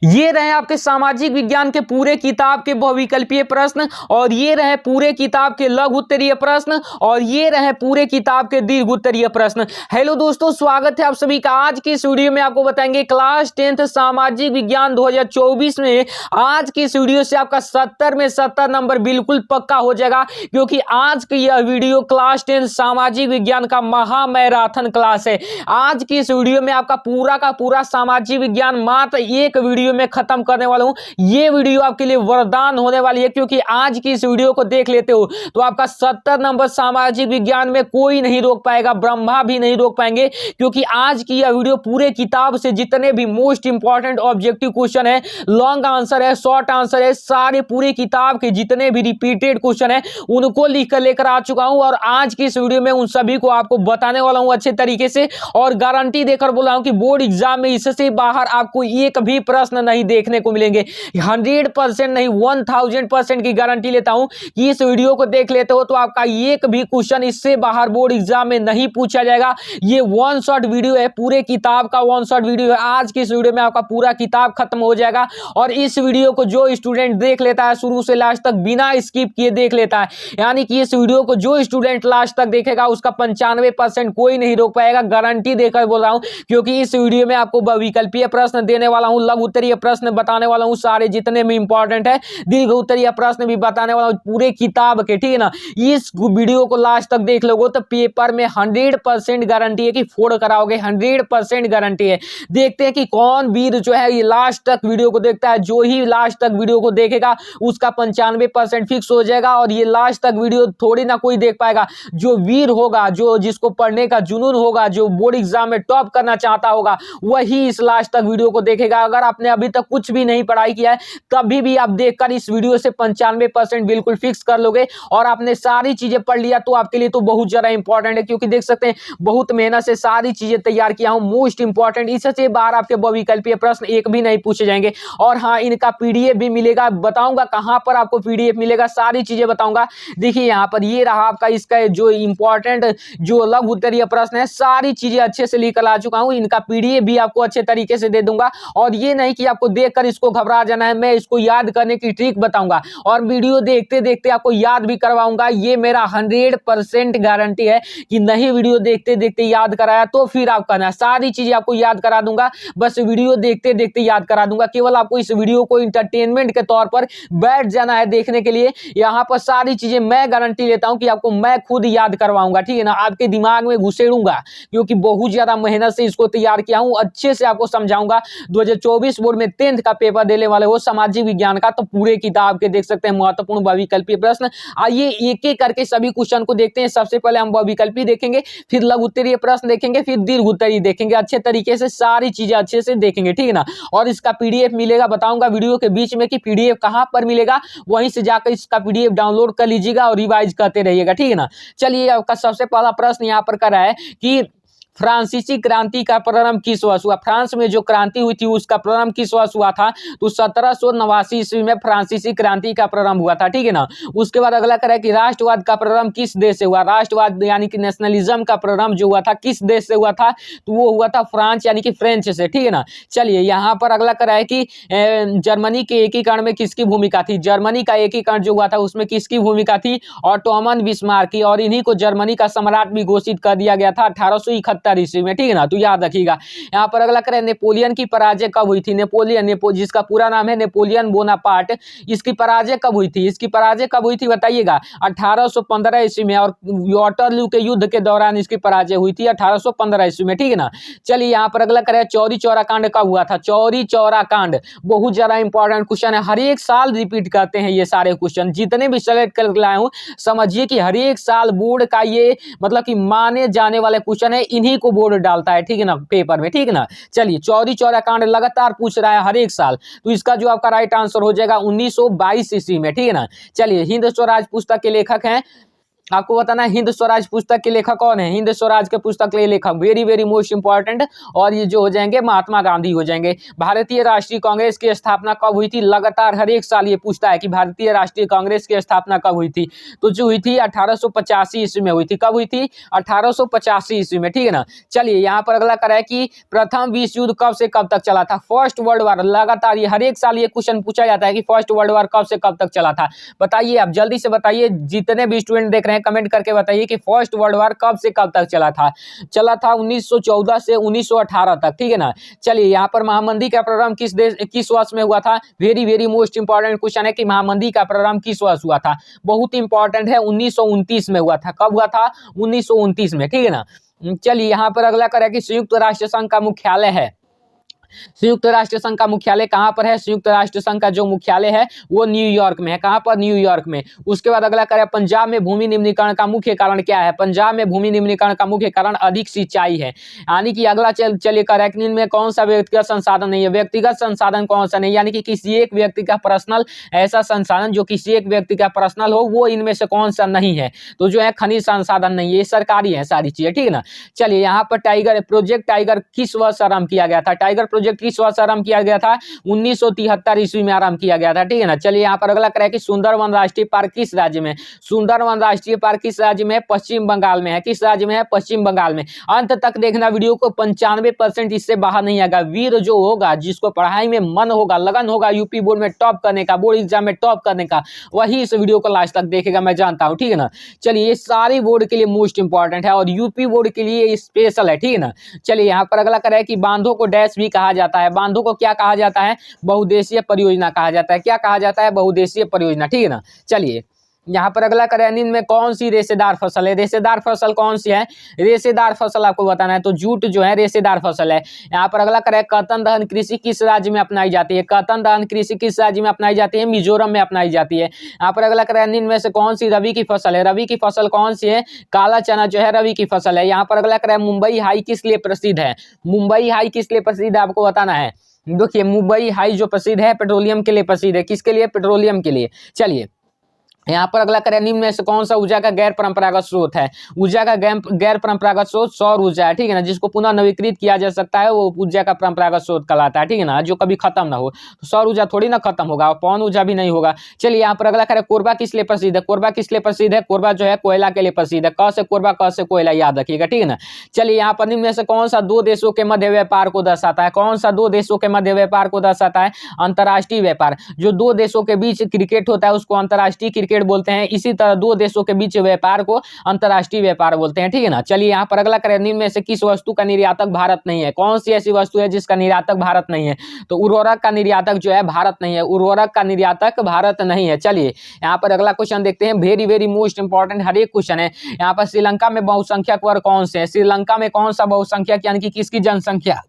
ये रहे आपके सामाजिक विज्ञान के पूरे किताब के बहुविकल्पीय प्रश्न, और ये रहे पूरे किताब के लघु उत्तरीय प्रश्न, और ये रहे पूरे किताब के दीर्घ उत्तरीय प्रश्न। हेलो दोस्तों, स्वागत है आप सभी का। आज की इस वीडियो में आपको बताएंगे क्लास 10th सामाजिक विज्ञान 2024 में आज की इस वीडियो से आपका 70 में 70 नंबर बिल्कुल पक्का हो जाएगा, क्योंकि आज की यह वीडियो क्लास 10 सामाजिक विज्ञान का महा मैराथन क्लास है। आज की इस वीडियो में आपका पूरा का पूरा सामाजिक विज्ञान मात्र एक वीडियो में खत्म करने वाला हूं। ये वीडियो आपके लिए वरदान होने वाली है, क्योंकि आज की इस वीडियो को देख लेते हो तो आपका 70 नंबर सामाजिक विज्ञान में कोई नहीं रोक पाएगा, ब्रह्मा भी नहीं रोक पाएंगे, क्योंकि आज की यह वीडियो पूरे किताब से जितने भी मोस्ट इंपॉर्टेंट ऑब्जेक्टिव क्वेश्चन है, लॉन्ग आंसर है, शॉर्ट आंसर है, सारे पूरे किताब के जितने भी रिपीटेड क्वेश्चन है उनको लिख कर लेकर आ चुका हूं। और आज की इस वीडियो में उन सभी को आपको बताने वाला हूं अच्छे तरीके से, और गारंटी देकर बोला हूं कि बोर्ड एग्जाम में इससे बाहर आपको एक भी प्रश्न नहीं देखने को मिलेंगे। 100% नहीं, 1000% की गारंटी लेता हूं कि इस वीडियो को देख लेते हो तो आपका एक भी क्वेश्चन इससे बाहर बोर्ड एग्जाम में नहीं पूछा जाएगा। ये वन शॉट वीडियो है, पूरे किताब का वन शॉट वीडियो है। आज की इस वीडियो में आपका पूरा किताब खत्म हो जाएगा, और इस वीडियो को जो स्टूडेंट देख लेता है शुरू से लास्ट तक बिना स्किप किए देख लेता है, यानी कि इस वीडियो को जो स्टूडेंट लास्ट तक देखेगा उसका 95% कोई नहीं रोक पाएगा। गारंटी देकर बोल रहा हूं, क्योंकि इस वीडियो में आपको बहुविकल्पीय प्रश्न देने वाला हूं, लघु उत्तरीय प्रश्न बताने वाला हूं, सारे जितने भी इंपॉर्टेंट है, दीर्घ उत्तरीय प्रश्न भी बताने वाला हूं पूरे किताब के, ठीक है ना। इस वीडियो को लास्ट तक देख लोगे तो पेपर में 100% गारंटी है कि फोड़ कराओगे, 100% गारंटी है। देखते हैं कि कौन वीर जो है ये लास्ट तक वीडियो को देखता है। जो ही लास्ट तक वीडियो को देखेगा उसका 95% फिक्स हो जाएगा, और ये लास्ट तक वीडियो थोड़ी ना कोई देख पाएगा। जो वीर होगा, जो जिसको पढ़ने का जुनून होगा, जो बोर्ड एग्जाम में टॉप करना चाहता होगा, वही इस लास्ट तक वीडियो को देखेगा। अगर आपने अभी तक कुछ भी नहीं पढ़ाई किया है तभी भी आप देखकर इस वीडियो से 95% बिल्कुल फिक्स कर लोगे, और आपने सारी चीजें पढ़ लिया तो आपके लिए तो बहुत ज्यादा इंपॉर्टेंट है, क्योंकि देख सकते हैं बहुत मेहनत से सारी चीजें तैयार किया हूं। मोस्ट इंपॉर्टेंट, इससे बाहर आपके बहुविकल्पीय प्रश्न एक भी नहीं पूछे जाएंगे। और हाँ, इनका पीडीएफ भी मिलेगा, बताऊंगा कहां पर आपको पीडीएफ मिलेगा, सारी चीजें बताऊंगा। देखिए यहाँ पर ये रहा आपका इसका जो इंपॉर्टेंट जो लघु उत्तरीय प्रश्न है, सारी चीजें अच्छे से लेकर आ चुका हूं। इनका पीडीएफ भी आपको अच्छे तरीके से दे दूंगा, और ये नहीं कि आपको देखकर इसको घबरा जाना है। मैं इसको याद करने की ट्रिक बताऊंगा, और वीडियो देखते देखते आपको याद भी करवाऊंगा। ये मेरा 100% गारंटी है कि नहीं वीडियो देखते देखते याद कराया तो फिर आप करना, सारी चीजें आपको याद करा दूंगा, बस वीडियो देखते देखते याद करा दूंगा। केवल आपको इस वीडियो को इंटरटेनमेंट के तौर पर बैठ जाना है देखने के लिए। यहाँ पर सारी चीजें मैं गारंटी लेता हूं कि आपको मैं खुद याद करवाऊंगा, ठीक है ना, आपके दिमाग में घुसेड़ूंगा, क्योंकि बहुत ज्यादा मेहनत से इसको तैयार किया हूं। अच्छे से आपको समझाऊंगा। 2024 बोर्ड में 10th का पेपर देने वाले हो सामाजिक विज्ञान का, तो पूरे किताब के देख सकते हैं महत्वपूर्ण बहुविकल्पीय प्रश्न। आइए एक एक करके सभी क्वेश्चन को देखते हैं। सबसे पहले हम बहुविकल्पी देखेंगे, फिर लघु उत्तरीय प्रश्न देखेंगे, फिर दीर्घ उत्तरीय देखेंगे। अच्छे तरीके से सारी चीजें अच्छे से देखेंगे, ठीक है ना। और इसका पीडीएफ मिलेगा, बताऊंगा वीडियो के बीच में कि पीडीएफ कहां पर मिलेगा, वहीं से जाकर इसका पीडीएफ डाउनलोड कर लीजिएगा और रिवाइज करते रहिएगा, ठीक है ना। चलिए, आपका सबसे पहला प्रश्न यहाँ पर कर रहा है कि फ्रांसीसी क्रांति का प्रारंभ किस वर्ष हुआ। फ्रांस में जो क्रांति हुई थी उसका प्रारंभ किस वर्ष हुआ था, तो 1789 ईस्वी में फ्रांसीसी क्रांति का प्रारंभ हुआ था, ठीक है ना। उसके बाद अगला करें कि राष्ट्रवाद का प्रारंभ किस देश से हुआ। राष्ट्रवाद यानी कि नेशनलिज्म का प्रारंभ जो हुआ था किस देश से हुआ था, तो वो हुआ था फ्रांस यानी कि फ्रेंच से, ठीक है ना। चलिए, यहाँ पर अगला करा है कि जर्मनी के एकीकरण में किसकी भूमिका थी। जर्मनी का एकीकरण जो हुआ था उसमें किसकी भूमिका थी, ऑटोमन बिस्मार्क की, और इन्हीं को जर्मनी का सम्राट भी घोषित कर दिया गया था 1871 ईस्वी में, ठीक है ना। तो याद रखिएगा। यहाँ पर अगला करें नेपोलियन की पराजय कब हुई थी। नेपोलियन जिसका पूरा नाम है नेपोलियन बोनापार्ट, इसकी पराजय कब हुई थी, इसकी पराजय कब हुई थी बताइएगा। 1815 ईस्वी में, और वाटरलू के युद्ध के दौरान इसकी पराजय हुई थी 1815 ईस्वी में, ठीक है ना। चलिए, यहाँ पर अगला करें चौरी चौरा कांड कब हुआ था। चौरी चौरा कांड बहुत ज्यादा इंपॉर्टेंट क्वेश्चन है, हर एक साल रिपीट करते हैं ये सारे क्वेश्चन, जितने भी सेलेक्ट कर लाया हूं समझिए कि हर एक साल बोर्ड का ये मतलब कि माने जाने वाले क्वेश्चन है, इन्हीं को बोर्ड डालता है, ठीक है ना, पेपर में, ठीक है ना। चलिए, चौरी चौरा कांड लगातार पूछ रहा है हर एक साल, तो इसका जो आपका राइट आंसर हो जाएगा 1922 ईस्वी में, ठीक है ना। चलिए, हिंद स्वराज पुस्तक के लेखक हैं आपको बताना है हिंद स्वराज पुस्तक के लेखक कौन है, हिंद स्वराज के पुस्तक के लेखक, वेरी वेरी मोस्ट इंपॉर्टेंट। और ये जो हो जाएंगे महात्मा गांधी हो जाएंगे। भारतीय राष्ट्रीय कांग्रेस की स्थापना कब हुई थी, लगातार हर एक साल ये पूछता है कि भारतीय राष्ट्रीय कांग्रेस की स्थापना कब हुई थी। तो जो हुई थी 1885 ईस्वी में हुई थी। कब हुई थी, 1885 ईस्वी में, ठीक है ना। चलिए यहाँ पर अगला करा है कि प्रथम विश्व युद्ध कब से कब तक चला था, फर्स्ट वर्ल्ड वार। लगातार ये हर एक साल ये क्वेश्चन पूछा जाता है कि फर्स्ट वर्ल्ड वार कब से कब तक चला था। बताइए आप जल्दी से बताइए, जितने भी स्टूडेंट देख रहे हैं कमेंट करके बताइए कि फर्स्ट वर्ल्ड वार कब से कब तक चला था। चला था 1914 से 1918 तक, ठीक है ना। चलिए यहाँ पर महामंदी का प्रारंभ किस वर्ष में हुआ था, very very most important question है कि महामंदी का प्रारंभ किस वर्ष हुआ था। बहुत इंपॉर्टेंट है, 1929 में हुआ था। कब हुआ था, 1929 में, ठीक है ना। चलिए यहाँ पर अगला करें कि संयुक्त राष्ट्र संघ का मुख्यालय है, संयुक्त राष्ट्र संघ का मुख्यालय कहां पर है, संयुक्त राष्ट्र संघ का जो मुख्यालय है वो न्यूयॉर्क में है। कहां पर, न्यूयॉर्क में। उसके बाद अगला करें पंजाब में भूमि निम्नीकरण का मुख्य कारण क्या है, पंजाब में भूमि निम्नीकरण का मुख्य कारण अधिक सिंचाई है। यानी कि अगला चलिए करें कि इनमें कौन सा व्यक्तिगत संसाधन नहीं है, व्यक्तिगत संसाधन कौन सा नहीं, यानी कि किसी एक व्यक्ति का पर्सनल ऐसा संसाधन जो किसी एक व्यक्ति का पर्सनल हो, वो इनमें से कौन सा नहीं है। तो जो है खनिज संसाधन नहीं है, ये सरकारी है सारी चीजें, ठीक है ना। चलिए यहाँ पर टाइगर प्रोजेक्ट, टाइगर किस वर्ष आरंभ किया गया था, टाइगर प्रोजेक्ट किस वर्ष आरंभ किया गया था, 1973 ईस्वी में आरंभ किया गया था, ठीक है ना। चलिए यहाँ पर अगला करें कि सुंदरवन राष्ट्रीय पार्क किस राज्य में, सुंदरवन राष्ट्रीय पार्क किस राज्य में है, पश्चिम बंगाल में है। किस राज्य में है, पश्चिम बंगाल में। अंत तक देखना वीडियो को, 95% इससे बाहर नहीं आएगा। वीर जो होगा, जिसको पढ़ाई में मन होगा, लगन होगा, यूपी बोर्ड में टॉप करने का, बोर्ड एग्जाम में टॉप करने का, वही इस वीडियो को लास्ट तक देखेगा, मैं जानता हूं, ठीक है ना। चलिए ये सारी बोर्ड के लिए मोस्ट इंपॉर्टेंट है और यूपी बोर्ड के लिए स्पेशल है, ठीक है ना। चलिए यहाँ पर अगला करें कि बांधों को डैश भी कहा जाता है, बांधों को क्या कहा जाता है, बहुउद्देशीय परियोजना कहा जाता है। क्या कहा जाता है, बहुउद्देशीय परियोजना, ठीक है ना। चलिए यहाँ पर अगला करें इनमें कौन सी रेशेदार फसल है, रेशेदार फसल कौन सी है, रेशेदार फसल आपको बताना है। तो जूट जो है रेशेदार फसल है। यहाँ पर अगला करें कतन दहन कृषि किस राज्य में अपनाई जाती है, कतन दहन कृषि किस राज्य में अपनाई जाती है, मिजोरम में अपनाई जाती है। यहाँ पर अगला करें इनमें से कौन सी रबी की फसल है, रबी की फसल कौन सी है, काला चना जो है रबी की फसल है। यहाँ पर अगला करें मुंबई हाई किस लिए प्रसिद्ध है, मुंबई हाई किस लिए प्रसिद्ध है आपको बताना है। देखिए मुंबई हाई जो प्रसिद्ध है पेट्रोलियम के लिए प्रसिद्ध है, किसके लिए, पेट्रोलियम के लिए। चलिए यहाँ पर अगला करें निम्न में से कौन सा ऊर्जा का गैर परंपरागत स्रोत है, ऊर्जा का गैर परंपरागत स्रोत सौर ऊर्जा है, ठीक है ना। जिसको पुनः नवीकृत किया जा सकता है वो ऊर्जा का परंपरागत स्रोत कहलाता है, ठीक है ना, जो कभी खत्म ना हो। तो सौर ऊर्जा थोड़ी ना खत्म होगा, पवन ऊर्जा भी नहीं होगा। चलिए यहाँ पर अगला करें कोरबा किस लिए प्रसिद्ध है, कोरबा किस लिए प्रसिद्ध है, कोरबा जो है कोयला के लिए प्रसिद्ध है। क से कोरबा, क से कोयला, याद रखिएगा, ठीक है ना। चलिए यहाँ पर निम्न में से कौन सा दो देशों के मध्य व्यापार को दर्शाता है, कौन सा दो देशों के मध्य व्यापार को दर्शाता है, अंतर्राष्ट्रीय व्यापार। जो दो देशों के बीच क्रिकेट होता है उसको अंतर्राष्ट्रीय क्रिकेट बोलते हैं, इसी तरह दो देशों के बीच व्यापार को अंतर्राष्ट्रीय व्यापार बोलते हैं, ठीक है ना। चलिए यहाँ पर अगला करें निम्न में से किस वस्तु का निर्यातक भारत नहीं है, कौन सी ऐसी वस्तु है जिसका निर्यातक भारत नहीं है। तो उर्वरक का निर्यातक जो है भारत नहीं है, उर्वरक का निर्यातक भारत नहीं है। चलिए यहाँ पर अगला क्वेश्चन देखते हैं, वेरी वेरी मोस्ट इंपॉर्टेंट हर एक क्वेश्चन है। यहाँ पर श्रीलंका में बहुसंख्यक वर्ग कौन से है, श्रीलंका में कौन सा बहुसंख्यक यानी कि किसकी जनसंख्या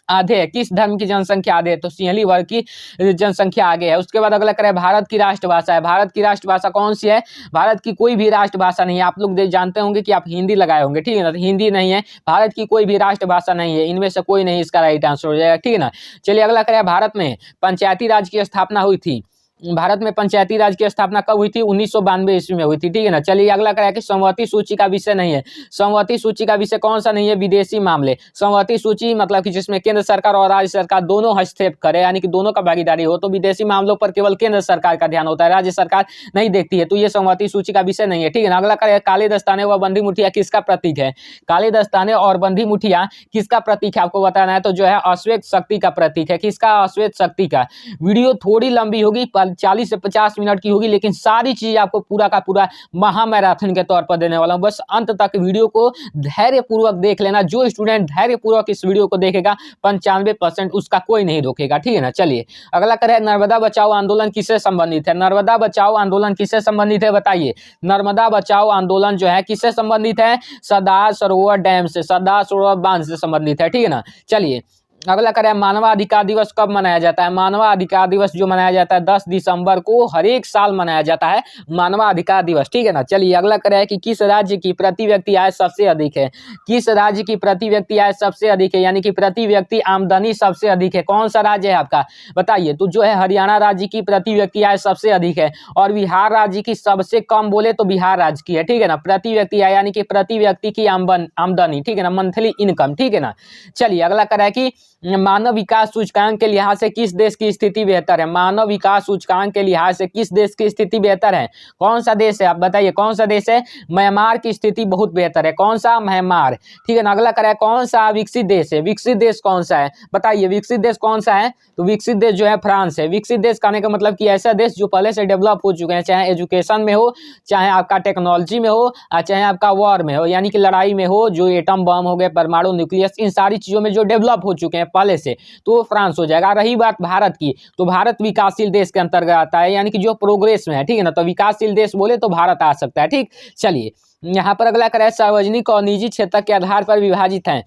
आधे है, किस धर्म की जनसंख्या आधे है, तो सिंहली वर्ग की जनसंख्या आगे है। उसके बाद अगला करें भारत की राष्ट्रभाषा है, भारत की राष्ट्रभाषा कौन सी है, भारत की कोई भी राष्ट्रभाषा नहीं है। आप लोग जानते होंगे कि आप हिंदी लगाए होंगे, ठीक है ना, तो हिंदी नहीं है, भारत की कोई भी राष्ट्रभाषा नहीं है, इनमें से कोई नहीं इसका राइट आंसर हो जाएगा, ठीक है ना। चलिए अगला करें भारत में पंचायती राज की स्थापना हुई थी, भारत में पंचायती राज की स्थापना कब हुई थी, 1992 ईस्वी में हुई थी, ठीक है ना। चलिए अगला करें कि समवर्ती सूची का विषय नहीं है, समवर्ती सूची का विषय कौन सा नहीं है, विदेशी मामले। समवर्ती सूची मतलब कि जिसमें केंद्र सरकार और राज्य सरकार दोनों हस्तक्षेप करे, यानी कि दोनों का भागीदारी हो। तो विदेशी मामलों पर केवल केंद्र सरकार का ध्यान होता है, राज्य सरकार नहीं देखती है, तो ये समवर्ती सूची का विषय नहीं है, ठीक है ना। अगला करें काले दस्ताने व बंदी मुठिया किसका प्रतीक है, काले दस्ताने और बंदी मुठिया किसका प्रतीक है आपको बताना है। तो जो है अश्वेत शक्ति का प्रतीक है, किसका, अश्वेत शक्ति का। वीडियो थोड़ी लंबी होगी, 40 से 50 मिनट की होगी, लेकिन सारी चीज आपको पूरा का पूरा महामैराथन के तौर पर देने वाला हूं। बस अंत तक वीडियो को धैर्यपूर्वक देख लेना, जो स्टूडेंट धैर्यपूर्वक इस वीडियो को देखेगा 95% उसका कोई नहीं रोकेगा, ठीक है ना। चलिए अगला करें नर्मदा बचाओ आंदोलन किससे संबंधित है, नर्मदा बचाओ आंदोलन किससे संबंधित है बताइए। नर्मदा बचाओ आंदोलन जो है किससे संबंधित है, सरदार सरोवर डैम से, सरदार सरोवर बांध से संबंधित है, ठीक है ना। चलिए अगला करें मानवाधिकार दिवस कब मनाया जाता है। मानवाधिकार दिवस जो मनाया जाता है 10 दिसंबर को हर एक साल मनाया जाता है मानवाधिकार दिवस, ठीक है ना। चलिए अगला करें कि किस राज्य की प्रति व्यक्ति आय सबसे अधिक है। किस राज्य की प्रति व्यक्ति आय सबसे अधिक है, यानी कि प्रति व्यक्ति आमदनी सबसे अधिक है, कौन सा राज्य है आपका बताइए। तो जो है हरियाणा राज्य की प्रति व्यक्ति आय सबसे अधिक है और बिहार राज्य की सबसे कम बोले तो बिहार राज्य की है, ठीक है ना। प्रति व्यक्ति आय यानी कि प्रति व्यक्ति की आमदनी, ठीक है ना, मंथली इनकम, ठीक है ना। चलिए अगला करें कि मानव विकास सूचकांक के लिहाज से किस देश की स्थिति बेहतर है। मानव विकास सूचकांक के लिहाज से किस देश की स्थिति बेहतर है, कौन सा देश है आप बताइए, कौन सा देश है। म्यांमार की स्थिति बहुत बेहतर है, कौन सा, म्यांमार, ठीक है ना। अगला करें कौन सा विकसित देश है। विकसित देश कौन सा है बताइए, विकसित देश कौन सा है। तो विकसित देश जो है फ्रांस है। विकसित देश कहने का मतलब कि ऐसा देश जो पहले से डेवलप हो चुके हैं, चाहे एजुकेशन में हो, चाहे आपका टेक्नोलॉजी में हो, चाहे आपका वॉर में हो, यानी कि लड़ाई में हो, जो एटम बम हो गए, परमाणु न्यूक्लियस, इन सारी चीजों में जो डेवलप हो चुके हैं पहले से, तो वो फ्रांस हो जाएगा। रही बात भारत की, तो भारत विकासशील देश के अंतर्गत आता है, यानी कि जो प्रोग्रेस में है, ठीक है ना। तो विकासशील देश बोले तो भारत आ सकता है, ठीक। चलिए यहाँ पर अगला करें सार्वजनिक और निजी क्षेत्र के आधार पर विभाजित है।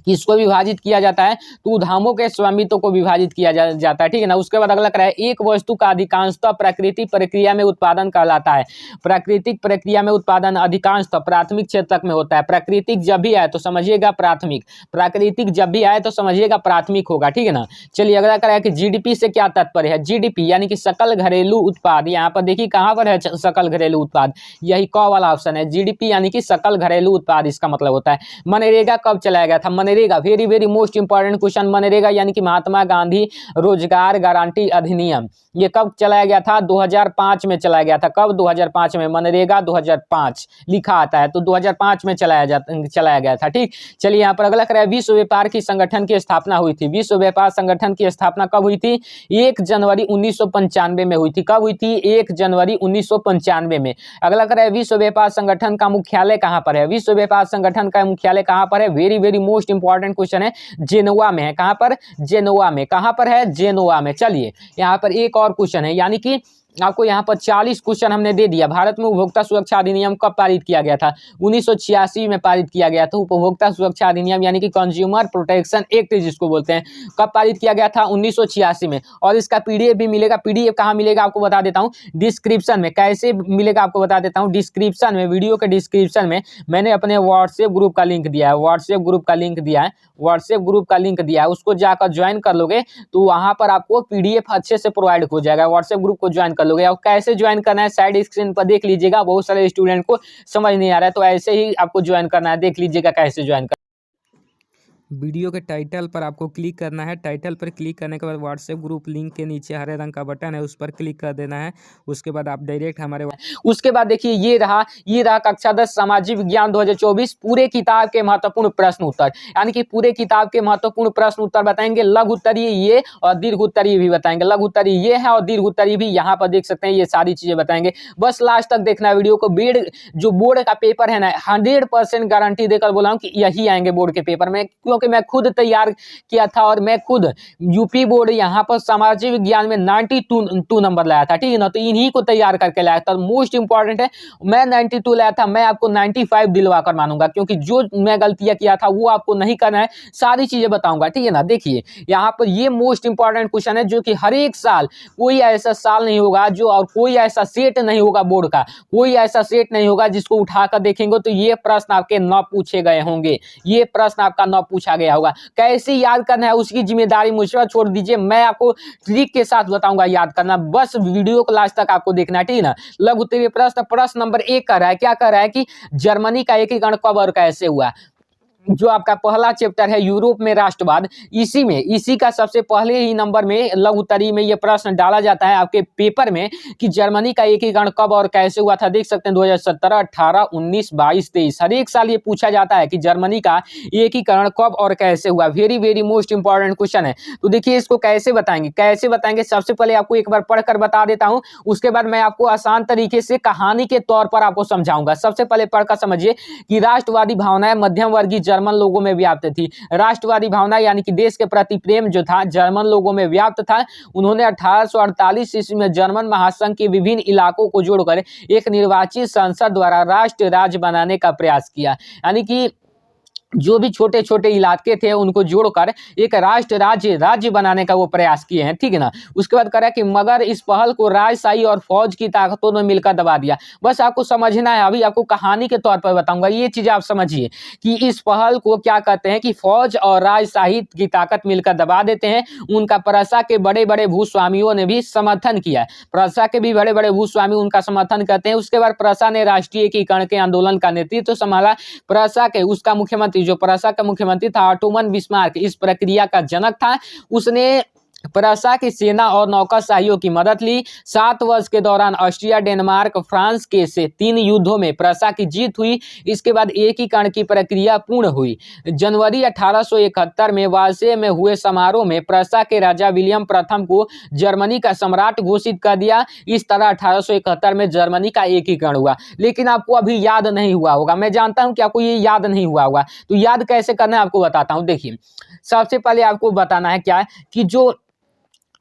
किसको विभाजित किया जाता है, तो उद्यमों के स्वामित्व को विभाजित किया जाता है, ठीक है ना। उसके बाद अगला करें एक वस्तु का अधिकांशतः प्राकृतिक प्रक्रिया में उत्पादन कहलाता है। प्राकृतिक प्रक्रिया में उत्पादन अधिकांशतः प्राथमिक क्षेत्र में होता है। प्राकृतिक जब भी आए तो समझिएगा प्राथमिक, प्राकृतिक जब भी आए तो समझिएगा प्राथमिक होगा, ठीक है ना। चलिए अगला करें कि जीडीपी से क्या तात्पर्य है। जीडीपी यानी कि सकल घरेलू उत्पाद, यहाँ पर देखिए कहाँ पर है सकल घरेलू उत्पाद, यही क वाला ऑप्शन है। जीडीपी यानी कि सकल घरेलू उत्पाद इसका मतलब होता है। मनरेगा कब चलाया गया था। MNREGA very very most important question. MNREGA यानी कि महात्मा गांधी रोजगार गारंटी अधिनियम, ये कब चलाया गया था, 2005 में चलाया गया था। कब, 2005 में। मनरेगा 2005 लिखा आता है, तो 2005 में चलाया गया था, ठीक। चलिए यहाँ पर अगला करें विश्व व्यापार की संगठन की स्थापना हुई थी। विश्व व्यापार संगठन की स्थापना कब हुई थी, 1 जनवरी 1995 में हुई थी। कब हुई थी, 1 जनवरी 1995 में। अगला करें विश्व व्यापार संगठन का मुख्यालय कहाँ पर है। विश्व व्यापार संगठन का मुख्यालय कहाँ पर है, very very most important question है। जेनोवा में है। कहाँ पर, जेनोवा में। कहाँ पर है, जेनोवा में। चलिए यहाँ पर एक और क्वेश्चन है, यानी कि आपको यहाँ पर 40 क्वेश्चन हमने दे दिया। भारत में उपभोक्ता सुरक्षा अधिनियम कब पारित किया गया था, 1986 में पारित किया गया था। उपभोक्ता सुरक्षा अधिनियम यानी कि कंज्यूमर प्रोटेक्शन एक्ट जिसको बोलते हैं, कब पारित किया गया था, 1986 में। और इसका पीडीएफ भी मिलेगा। पीडीएफ कहाँ मिलेगा आपको बता देता हूँ, डिस्क्रिप्शन में। कैसे मिलेगा आपको बता देता हूँ, डिस्क्रिप्शन में, वीडियो के डिस्क्रिप्शन में मैंने अपने व्हाट्सएप ग्रुप का लिंक दिया है। व्हाट्सएप ग्रुप का लिंक दिया है, व्हाट्सएप ग्रुप का लिंक दिया है, उसको जाकर ज्वाइन कर लोगे तो वहां पर आपको पीडीएफ अच्छे से प्रोवाइड हो जाएगा। व्हाट्सएप ग्रुप को ज्वाइन कर लोगे। और कैसे ज्वाइन करना है साइड स्क्रीन पर देख लीजिएगा। बहुत सारे स्टूडेंट को समझ नहीं आ रहा है, तो ऐसे ही आपको ज्वाइन करना है, देख लीजिएगा कैसे ज्वाइन करना। वीडियो के टाइटल पर आपको क्लिक करना है। टाइटल पर क्लिक करने के बाद व्हाट्सएप ग्रुप लिंक के नीचे हरे रंग का बटन है, उस पर क्लिक कर देना है। उसके बाद आप डायरेक्ट हमारे, उसके बाद देखिए ये रहा कक्षा 10 सामाजिक विज्ञान 2024 पूरे किताब के महत्वपूर्ण प्रश्न उत्तर, यानी कि पूरे किताब के महत्वपूर्ण प्रश्न उत्तर बताएंगे। लघु उत्तरीय ये और दीर्घ उत्तरीय भी बताएंगे। लघु उत्तरीय ये है और दीर्घ उत्तरीय भी यहाँ पर देख सकते हैं, ये सारी चीजें बताएंगे। बस लास्ट तक देखना वीडियो को। जो बोर्ड का पेपर है ना, 100% गारंटी देकर बोला हूँ कि यही आएंगे बोर्ड के पेपर में, क्योंकि मैं खुद तैयार किया था और मैं खुद यूपी बोर्ड यहाँ पर सामाजिक विज्ञान में 92 नंबर लाया था, ठीक है ना। तो इन्हीं को तैयार करके लाया था। मोस्ट इंपॉर्टेंट है, मैं 92 लाया था, मैं आपको 95 दिलवा कर मानूंगा, क्योंकि जो मैं गलतियां किया था वो आपको नहीं करना है, सारी चीजें बताऊंगा, ठीक है ना। देखिए यहाँ पर ये मोस्ट इंपॉर्टेंट क्वेश्चन है, जो कि हर एक साल, कोई ऐसा साल नहीं होगा जो, और कोई ऐसा सेट नहीं होगा बोर्ड का, कोई ऐसा सेट नहीं होगा जिसको उठाकर देखेंगे तो ये प्रश्न आपके न पूछे गए होंगे, ये प्रश्न आपका न पूछा गया होगा। कैसे याद करना है उसकी जिम्मेदारी मुझ पर छोड़ दीजिए, मैं आपको ट्रिक के साथ बताऊंगा याद करना। बस वीडियो को लास्ट तक आपको देखना है, ठीक है ना। लघु उत्तरीय प्रश्न नंबर 1 कर रहा है, क्या कर रहा है कि जर्मनी का एकीकरण कब और कैसे हुआ। जो आपका पहला चैप्टर है यूरोप में राष्ट्रवाद, इसी का सबसे पहले ही नंबर में लघु उत्तरीय में यह प्रश्न डाला जाता है आपके पेपर में कि जर्मनी का एकीकरण कब और कैसे हुआ था। देख सकते हैं 2017, 18, 19, 22, 23, हर एक साल ये पूछा जाता है कि जर्मनी का एकीकरण कब और कैसे हुआ। Very very most important question है। तो देखिए इसको कैसे बताएंगे, सबसे पहले आपको एक बार पढ़कर बता देता हूं, उसके बाद मैं आपको आसान तरीके से कहानी के तौर पर आपको समझाऊंगा। सबसे पहले पढ़कर समझिए कि राष्ट्रवादी भावनाएं मध्यम वर्गीय जर्मन लोगों में व्याप्त थी। राष्ट्रवादी भावना यानी कि देश के प्रति प्रेम जो था जर्मन लोगों में व्याप्त था। उन्होंने 1848 ईस्वी में जर्मन महासंघ के विभिन्न इलाकों को जोड़कर एक निर्वाचित संसद द्वारा राष्ट्र राज्य बनाने का प्रयास किया। यानी कि जो भी छोटे छोटे इलाके थे उनको जोड़कर एक राज्य बनाने का वो प्रयास किए हैं, ठीक है ना। उसके बाद करा कि मगर इस पहल को राजशाही और फौज की ताकतों ने मिलकर दबा दिया। बस आपको समझना है, अभी आपको कहानी के तौर पर बताऊंगा, ये चीज आप समझिए कि इस पहल को क्या कहते हैं कि फौज और राजशाही की ताकत मिलकर दबा देते हैं। उनका प्रशा के बड़े बड़े भूस्वामियों ने भी समर्थन किया, प्रशा के भी बड़े बड़े भूस्वामी उनका समर्थन करते हैं। उसके बाद प्रशा ने राष्ट्रीय एकीकरण के आंदोलन का नेतृत्व संभाला। प्रशा के उसका मुख्यमंत्री, जो प्रशा का मुख्यमंत्री था, ऑटोमन बिस्मार्क, इस प्रक्रिया का जनक था। उसने प्रशा की सेना और नौकरशाहियों की मदद ली। 7 वर्ष के दौरान ऑस्ट्रिया, डेनमार्क, फ्रांस के से 3 युद्धों में प्रशा की जीत हुई। इसके बाद एकीकरण की प्रक्रिया पूर्ण हुई। जनवरी 1871 में वार्से में हुए समारोह में प्रशा के राजा विलियम प्रथम को जर्मनी का सम्राट घोषित कर दिया। इस तरह 1871 में जर्मनी का एकीकरण हुआ। लेकिन आपको अभी याद नहीं हुआ होगा, मैं जानता हूं कि आपको ये याद नहीं हुआ होगा, तो याद कैसे करना है आपको बताता हूं। देखिए, सबसे पहले आपको बताना है क्या कि जो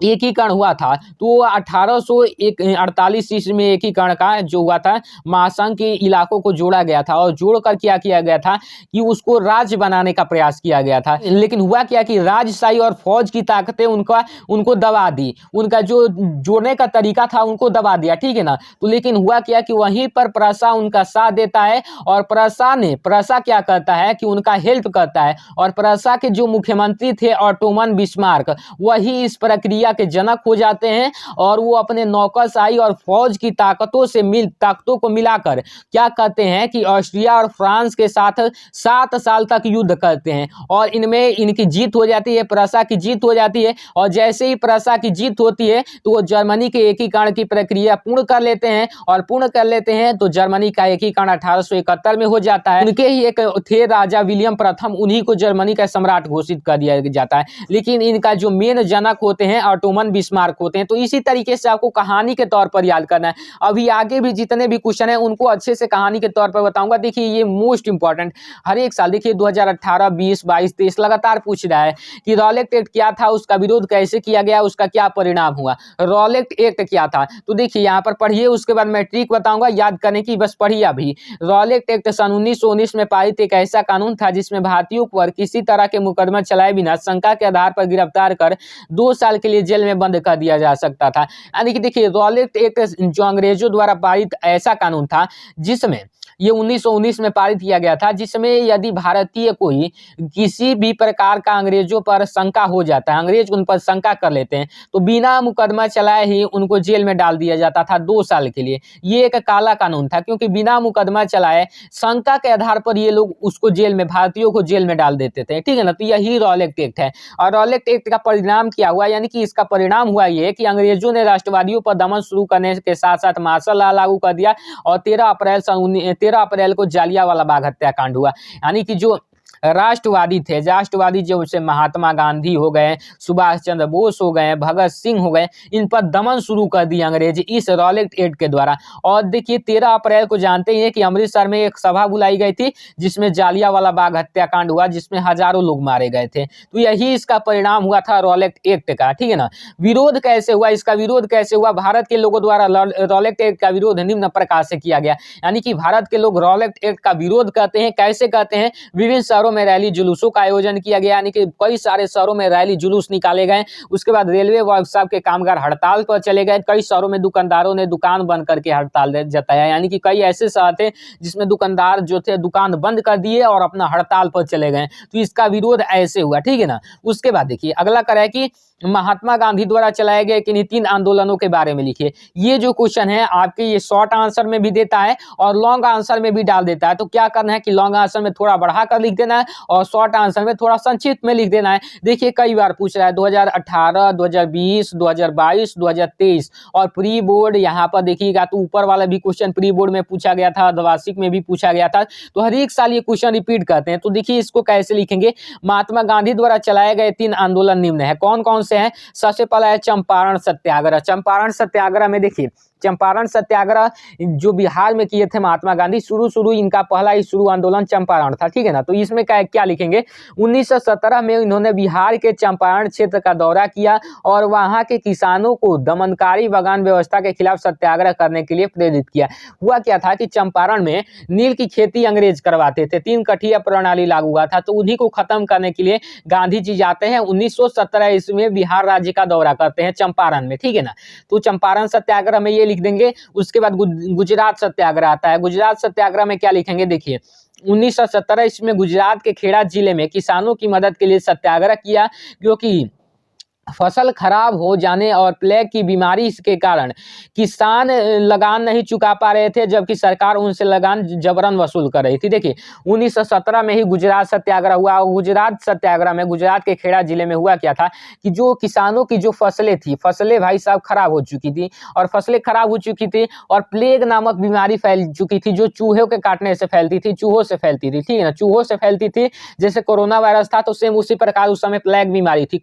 एकीकरण हुआ था तो 1848 ईस्वी में एकीकरण का जो हुआ था, महासंघ के इलाकों को जोड़ा गया था और जोड़कर क्या किया गया था कि उसको राज्य बनाने का प्रयास किया गया था। लेकिन हुआ क्या कि राजशाही और फौज की ताकतें उनको दबा दी, उनका जो जोड़ने का तरीका था उनको दबा दिया, ठीक है ना। तो लेकिन हुआ क्या कि वहीं पर प्रशा उनका साथ देता है और प्रशा क्या करता है कि उनका हेल्प करता है। और प्रशा के जो मुख्यमंत्री थे ऑटोमन बिस्मार्क, वही इस प्रक्रिया के जनक हो जाते हैं और वो अपने नौकरशाही और फौज की ताकतों को मिलाकर क्या कहते हैं कि ऑस्ट्रिया और फ्रांस के साथ 7 साल तक युद्ध करते हैं और इनमें इनकी जीत हो जाती है, प्रशा की जीत हो जाती है। और जैसे ही प्रशा की जीत होती है तो वो जर्मनी के एकीकरण की प्रक्रिया पूर्ण कर लेते हैं और पूर्ण कर लेते हैं तो जर्मनी का एकीकरण 1871 में हो जाता है। उनके ही एक थे राजा विलियम प्रथम, उन्हीं को जर्मनी का सम्राट घोषित कर दिया जाता है। लेकिन इनका जो मेन जनक होते हैं ऑटोमन बिस्मार्क होते हैं। तो इसी तरीके से आपको कहानी के तौर पर याद करना है। अभी आगे भी जितने भी क्वेश्चन है उनको अच्छे से कहानी के तौर पर बताऊंगा। देखिए, ये मोस्ट इंपॉर्टेंट हर एक साल, देखिए 2018, 20, 22, 23 लगातार पूछ रहा है कि रॉलेट एक्ट क्या था, उसका विरोध कैसे किया गया, उसका क्या परिणाम हुआ। रॉलेट एक्ट क्या था तो देखिए यहाँ पर पढ़िए, उसके बाद मैं ट्रिक बताऊंगा याद करने की, बस पढ़िए अभी। रॉलेट एक्ट सन 1919 में पारित एक ऐसा कानून था जिसमें भारतीयों पर किसी तरह के मुकदमा चलाए बिना शंका के आधार पर गिरफ्तार कर 2 साल के लिए जेल में बंद कर दिया जा सकता था। यानी कि देखिए, रॉलेट एक्ट जो अंग्रेजों द्वारा पारित ऐसा कानून था जिसमें ये 1919 में पारित किया गया था, जिसमें यदि भारतीय कोई किसी भी प्रकार का अंग्रेजों पर शंका हो जाता है, अंग्रेज उन पर शंका कर लेते हैं, तो बिना मुकदमा चलाए ही उनको जेल में डाल दिया जाता था 2 साल के लिए। ये एक काला कानून था, क्योंकि बिना मुकदमा चलाए शंका के आधार पर ये लोग उसको जेल में, भारतीयों को जेल में डाल देते थे, ठीक है ना। तो यही रॉलेट एक्ट है। और रॉलेट एक्ट का परिणाम क्या हुआ, यानी कि इसका परिणाम हुआ ये कि अंग्रेजों ने राष्ट्रवादियों पर दमन शुरू करने के साथ साथ मार्शल लॉ लागू कर दिया और 13 अप्रैल को जालियांवाला बाग हत्याकांड हुआ। यानी कि जो राष्ट्रवादी जो से महात्मा गांधी हो गए, सुभाष चंद्र बोस हो गए, भगत सिंह हो गए, इन पर दमन शुरू कर दिया अंग्रेज इस रॉलेट एक्ट के द्वारा। और देखिए 13 अप्रैल को जानते हैं कि अमृतसर में एक सभा बुलाई गई थी जिसमें जालियांवाला बाग हत्याकांड हुआ, जिसमें हजारों लोग मारे गए थे। तो यही इसका परिणाम हुआ था रॉलेट एक्ट का, ठीक है ना। विरोध कैसे हुआ, इसका विरोध कैसे हुआ, भारत के लोगों द्वारा रॉलेट एक्ट का विरोध निम्न प्रकार से किया गया। यानी कि भारत के लोग रॉलेट एक्ट का विरोध करते हैं, कैसे करते हैं, विभिन्न शहरों में रैली जुलूसों का आयोजन किया गया, यानी कि कई सारे शहरों में रैली जुलूस निकाले गए। उसके बाद रेलवे वर्कशॉप के कामगार हड़ताल पर चले गए। कई शहरों में दुकानदारों ने दुकान बंद करके हड़ताल जताया, यानी कि कई ऐसे शहर थे जिसमें दुकानदार जो थे दुकान बंद कर दिए और अपना हड़ताल पर चले गए। तो इसका विरोध ऐसे हुआ, ठीक है ना। उसके बाद देखिए अगला करा है कि महात्मा गांधी द्वारा चलाए गए किन्हीं 3 आंदोलनों के बारे में लिखिए। ये जो क्वेश्चन है आपके ये शॉर्ट आंसर में भी देता है और लॉन्ग आंसर में भी डाल देता है। तो क्या करना है कि लॉन्ग आंसर में थोड़ा बढ़ाकर लिख देना है और शॉर्ट आंसर में थोड़ा संक्षिप्त में लिख देना है। देखिए कई बार पूछ रहा है 2018, 2020, 2022, 2023 और प्री बोर्ड यहाँ पर देखिएगा तो ऊपर वाला भी क्वेश्चन प्री बोर्ड में पूछा गया था, द्विवार्षिक में भी पूछा गया था। तो हर एक साल ये क्वेश्चन रिपीट करते हैं। तो देखिए इसको कैसे लिखेंगे, महात्मा गांधी द्वारा चलाए गए 3 आंदोलन निम्न है। कौन कौन से हैं, सबसे पहला है चंपारण सत्याग्रह। चंपारण सत्याग्रह में देखिए चंपारण सत्याग्रह जो बिहार में किए थे महात्मा गांधी, शुरू इनका पहला ही शुरू आंदोलन चंपारण था, ठीक है ना। तो इसमें क्या लिखेंगे, 1917 में इन्होंने बिहार के चंपारण क्षेत्र का दौरा किया और वहां के किसानों को दमनकारी बागान व्यवस्था के खिलाफ सत्याग्रह करने के लिए प्रेरित किया। हुआ क्या था कि चंपारण में नील की खेती अंग्रेज करवाते थे, 3 कठिया प्रणाली लागू हुआ था, तो उन्हीं को खत्म करने के लिए गांधी जी जाते हैं 1917 ईस्वी में बिहार राज्य का दौरा करते हैं चंपारण में, ठीक है ना। तो चंपारण सत्याग्रह में ये लिख देंगे। उसके बाद गुजरात सत्याग्रह आता है। गुजरात सत्याग्रह में क्या लिखेंगे, देखिए 1917 ईस्वी में गुजरात के खेड़ा जिले में किसानों की मदद के लिए सत्याग्रह किया, क्योंकि फसल खराब हो जाने और प्लेग की बीमारी के कारण किसान लगान नहीं चुका पा रहे थे, जबकि सरकार उनसे लगान जबरन वसूल कर रही थी। देखिए 1917 में ही गुजरात सत्याग्रह हुआ। गुजरात सत्याग्रह में गुजरात के खेड़ा जिले में हुआ क्या था कि जो किसानों की जो फसलें भाई साहब खराब हो चुकी थी, और फसलें खराब हो चुकी थी और प्लेग नामक बीमारी फैल चुकी थी, जो चूहों के काटने से फैलती थी, चूहों से फैलती थी, ठीक है ना। चूहों से फैलती थी, जैसे कोरोना वायरस था, तो सेम उसी प्रकार उस समय प्लेग बीमारी थी।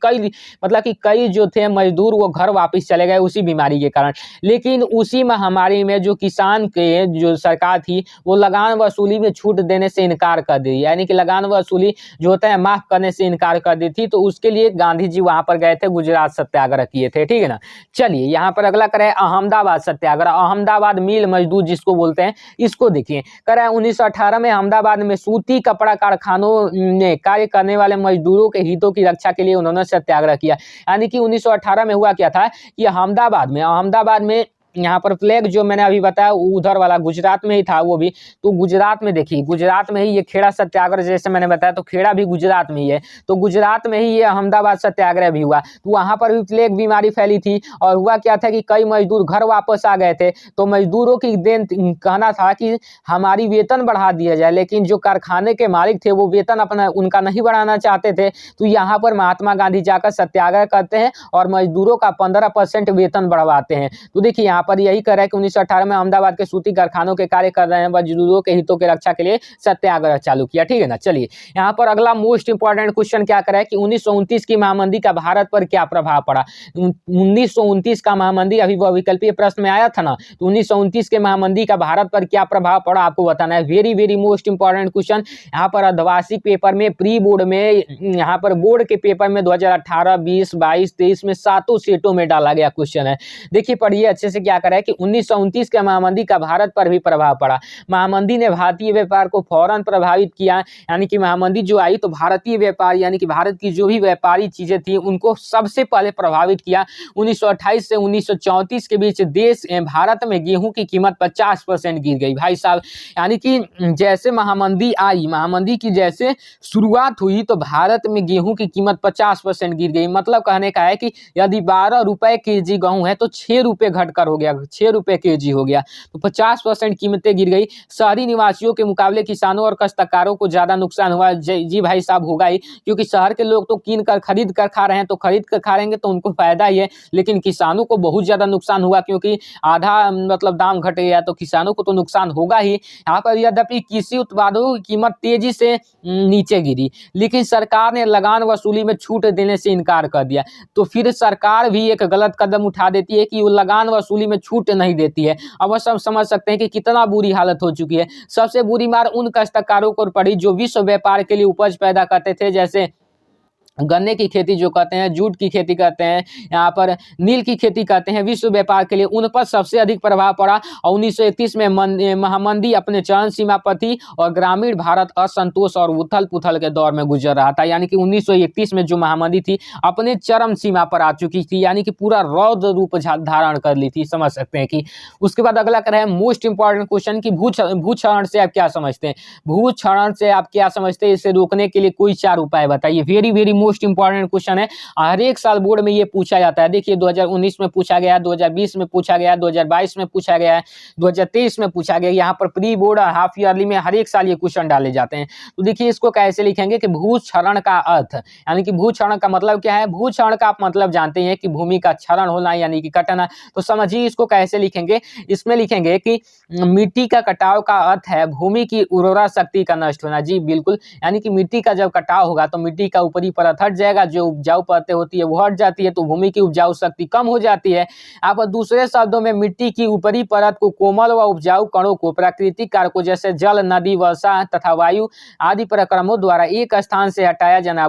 कई जो थे मजदूर वो घर वापस चले गए उसी बीमारी के कारण। लेकिन उसी महामारी में जो किसान के जो सरकार थी वो लगान वसूली में छूट देने से इनकार कर दी, यानी कि लगान वसूली जो होता है माफ करने से इनकार कर दी थी। तो उसके लिए गांधी जी वहां पर गए थे, गुजरात सत्याग्रह किए थे, ठीक है ना। चलिए यहाँ पर अगला करें अहमदाबाद सत्याग्रह। अहमदाबाद मिल मजदूर जिसको बोलते हैं, इसको देखिए। कर 1918 में अहमदाबाद में सूती कपड़ा कारखानों में कार्य करने वाले मजदूरों के हितों की रक्षा के लिए उन्होंने सत्याग्रह किया। यानी कि 1918 में हुआ क्या था कि अहमदाबाद में यहाँ पर प्लेग जो मैंने अभी बताया उधर वाला गुजरात में ही था वो भी। तो गुजरात में देखिए, गुजरात में ही ये खेड़ा सत्याग्रह जैसे मैंने बताया, तो खेड़ा भी गुजरात में ही है, तो गुजरात में ही ये अहमदाबाद सत्याग्रह भी हुआ। तो वहाँ पर भी प्लेग बीमारी फैली थी और हुआ क्या था कि कई मजदूर घर वापस आ गए थे। तो मजदूरों की देन कहना था कि हमारी वेतन बढ़ा दिया जाए, लेकिन जो कारखाने के मालिक थे वो वेतन अपना उनका नहीं बढ़ाना चाहते थे। तो यहाँ पर महात्मा गांधी जाकर सत्याग्रह करते हैं और मजदूरों का 15% वेतन बढ़वाते हैं। तो देखिए यहाँ पर यही कर रहा है कि 1918 में अहमदाबाद के सूती कारखानों के कार्य कर रहे हैं मजदूरों के हितों की रक्षा के लिए सत्याग्रह चालू किया, ठीक है ना। चलिए यहाँ पर अगला मोस्ट इंपॉर्टेंट क्वेश्चन क्या कर रहा है कि 1929 की महामंदी का भारत पर क्या प्रभाव पड़ा। 1929 का महामंदी अभी वह विकल्पीय प्रश्न में आया था ना, तो 1929 के महामंदी का भारत पर क्या प्रभाव पड़ा आपको बताना है। Very most important question. यहाँ पर अर्धवार्षिक पेपर में, प्री बोर्ड में, यहाँ पर बोर्ड के पेपर में 2018, 20, 22, 23 में 7 सेटों में डाला गया क्वेश्चन है। देखिए पढ़िए अच्छे से। क्या कर रहा है कि 1929 के महामंदी का भारत पर भी प्रभाव पड़ा। महामंदी ने भारतीय व्यापार को फौरन प्रभावित किया, यानी कि महामंदी जो आई तो भारतीय व्यापार यानी कि भारत की जो भी व्यापारी चीजें थी उनको सबसे पहले प्रभावित किया। 1928 से 1934 के बीच भारत में गेहूं की कीमत 50% गिर गई भाई साहब। यानी कि जैसे महामंदी आई, महामंदी की जैसे शुरुआत हुई तो भारत में गेहूं की कीमत 50% गिर गई। मतलब कहने का है कि यदि 12 रुपए केजी गेहूं है तो 6 रुपए घटकर हो गया, 6 रुपए केजी हो गया। तो 50% कीमतें गिर गई। शहरी निवासियों के मुकाबले किसानों और काश्तकारों को ज्यादा नुकसान हुआ। जी भाई साहब होगा ही, क्योंकि शहर के लोग तो कीन कर खरीद कर खा रहे हैं, तो खरीद कर खा रहेंगे तो उनको फायदा ही है, लेकिन किसानों को बहुत ज्यादा नुकसान हुआ क्योंकि आधा मतलब दाम घट गया, तो किसानों को तो नुकसान होगा ही। यहाँ पर यद्यपि कृषि उत्पादों की कीमत तेजी से नीचे गिरी, लेकिन सरकार ने लगान वसूली में छूट देने से इनकार कर दिया। तो फिर सरकार भी एक गलत कदम उठा देती है कि वो लगान वसूली में छूट नहीं देती है। अब सब समझ सकते हैं कि कितना बुरी हालत हो चुकी है। सबसे बुरी मार उन काश्तकारों को पड़ी जो विश्व व्यापार के लिए उपज पैदा करते थे, जैसे गन्ने की खेती जो करते हैं, जूट की खेती करते हैं, यहाँ पर नील की खेती करते हैं, विश्व व्यापार के लिए उन पर सबसे अधिक प्रभाव पड़ा। और 1931 में महामंदी अपने चरम सीमा पर थी और ग्रामीण भारत असंतोष और उथल पुथल के दौर में गुजर रहा था। यानी कि 1931 में जो महामंदी थी अपने चरम सीमा पर आ चुकी थी, यानी कि पूरा रौद्र रूप धारण कर ली थी, समझ सकते हैं कि। उसके बाद अगला कर रहे हैं मोस्ट इंपॉर्टेंट क्वेश्चन की भूक्षरण से आप क्या समझते हैं। भूक्षरण से आप क्या समझते हैं, इसे रोकने के लिए कोई 4 उपाय बताइए। वेरी मोस्ट इंपॉर्टेंट क्वेश्चन है, हर एक साल बोर्ड में ये पूछा जाता है। देखिए 2019 में पूछा गया, 2020 में पूछा गया, 2022 में पूछा गया, 2023 में पूछा गया। यहाँ पर प्री बोर्ड हाफ ईयरली में हर एक साल ये क्वेश्चन डाले जाते हैं। तो देखिए इसको कैसे लिखेंगे कि भूक्षरण का अर्थ, यानी कि भूक्षरण का मतलब क्या है। भूक्षरण का आप मतलब जानते हैं कि भूमि का क्षरण होना यानी कि कटना। तो समझिए इसको कैसे लिखेंगे। इसमें लिखेंगे कि मिट्टी का कटाव का अर्थ है भूमि की उर्वरा शक्ति का नष्ट होना। जी बिल्कुल, यानी कि मिट्टी का जब कटाव होगा तो मिट्टी का ऊपरी परत परत हट जाएगा, जो उपजाऊ परतें होती है वो हट जाती है, तो भूमि की उपजाऊ शक्ति कम हो जाती है। यहाँ पर दूसरे शब्दों में मिट्टी की ऊपरी परत को कोमल व उपजाऊ कणों को प्राकृतिक कारकों जैसे जल, नदी, वर्षा तथा वायु आदि प्रक्रमों द्वारा एक स्थान से हटाया जाना ही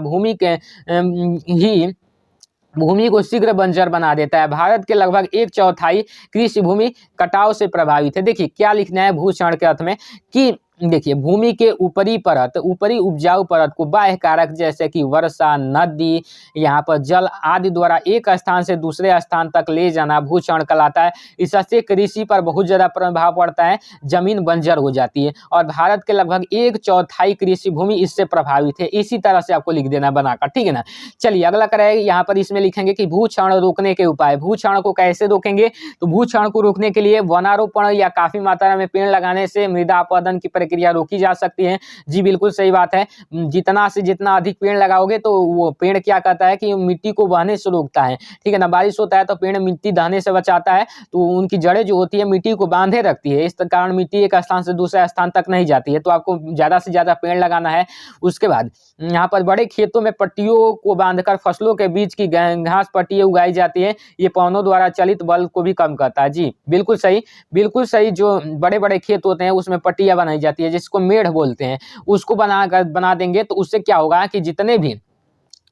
भूमि को शीघ्र बंजर बना देता है। भारत के लगभग 1/4 कृषि भूमि कटाव से प्रभावित है। देखिए क्या लिखना है भूक्षरण के अर्थ में कि देखिए भूमि के ऊपरी परत, ऊपरी उपजाऊ परत को बाह्य कारक जैसे कि वर्षा, नदी, यहाँ पर जल आदि द्वारा एक स्थान से दूसरे स्थान तक ले जाना भूक्षरण कहलाता है। इससे कृषि पर बहुत ज्यादा प्रभाव पड़ता है, जमीन बंजर हो जाती है और भारत के लगभग 1/4 कृषि भूमि इससे प्रभावित है। इसी तरह से आपको लिख देना बनाकर, ठीक है ना। चलिए अगला करें, यहाँ पर इसमें लिखेंगे कि भूक्षरण रोकने के उपाय। भूक्षरण को कैसे रोकेंगे, तो भूक्षरण को रोकने के लिए वनारोपण या काफी मात्रा में पेड़ लगाने से मृदा अपरदन की प्रक्रिया रोकी जा सकती है। जी बिल्कुल सही बात है, जितना से जितना अधिक पेड़ लगाओगे तो वो पेड़ क्या करता है कि मिट्टी को बहने से रोकता है, ठीक है ना। बारिश होता है तो पेड़ मिट्टी दहने से बचाता है, तो उनकी जड़ें जो होती है मिट्टी को बांधे रखती है, इस कारण मिट्टी एक स्थान से दूसरे स्थान तक नहीं जाती है। तो आपको ज्यादा से ज्यादा पेड़ लगाना है। उसके बाद यहाँ पर बड़े खेतों में पट्टियों को बांधकर फसलों के बीच की घास पट्टियां उगाई जाती है, ये पवनों द्वारा चलित बल को भी कम करता है। जी बिल्कुल सही, बिल्कुल सही। जो बड़े बड़े खेत होते हैं उसमें पट्टियां बनाई जाती है जिसको मेढ़ बोलते हैं, उसको बना देंगे तो उससे क्या होगा कि जितने भी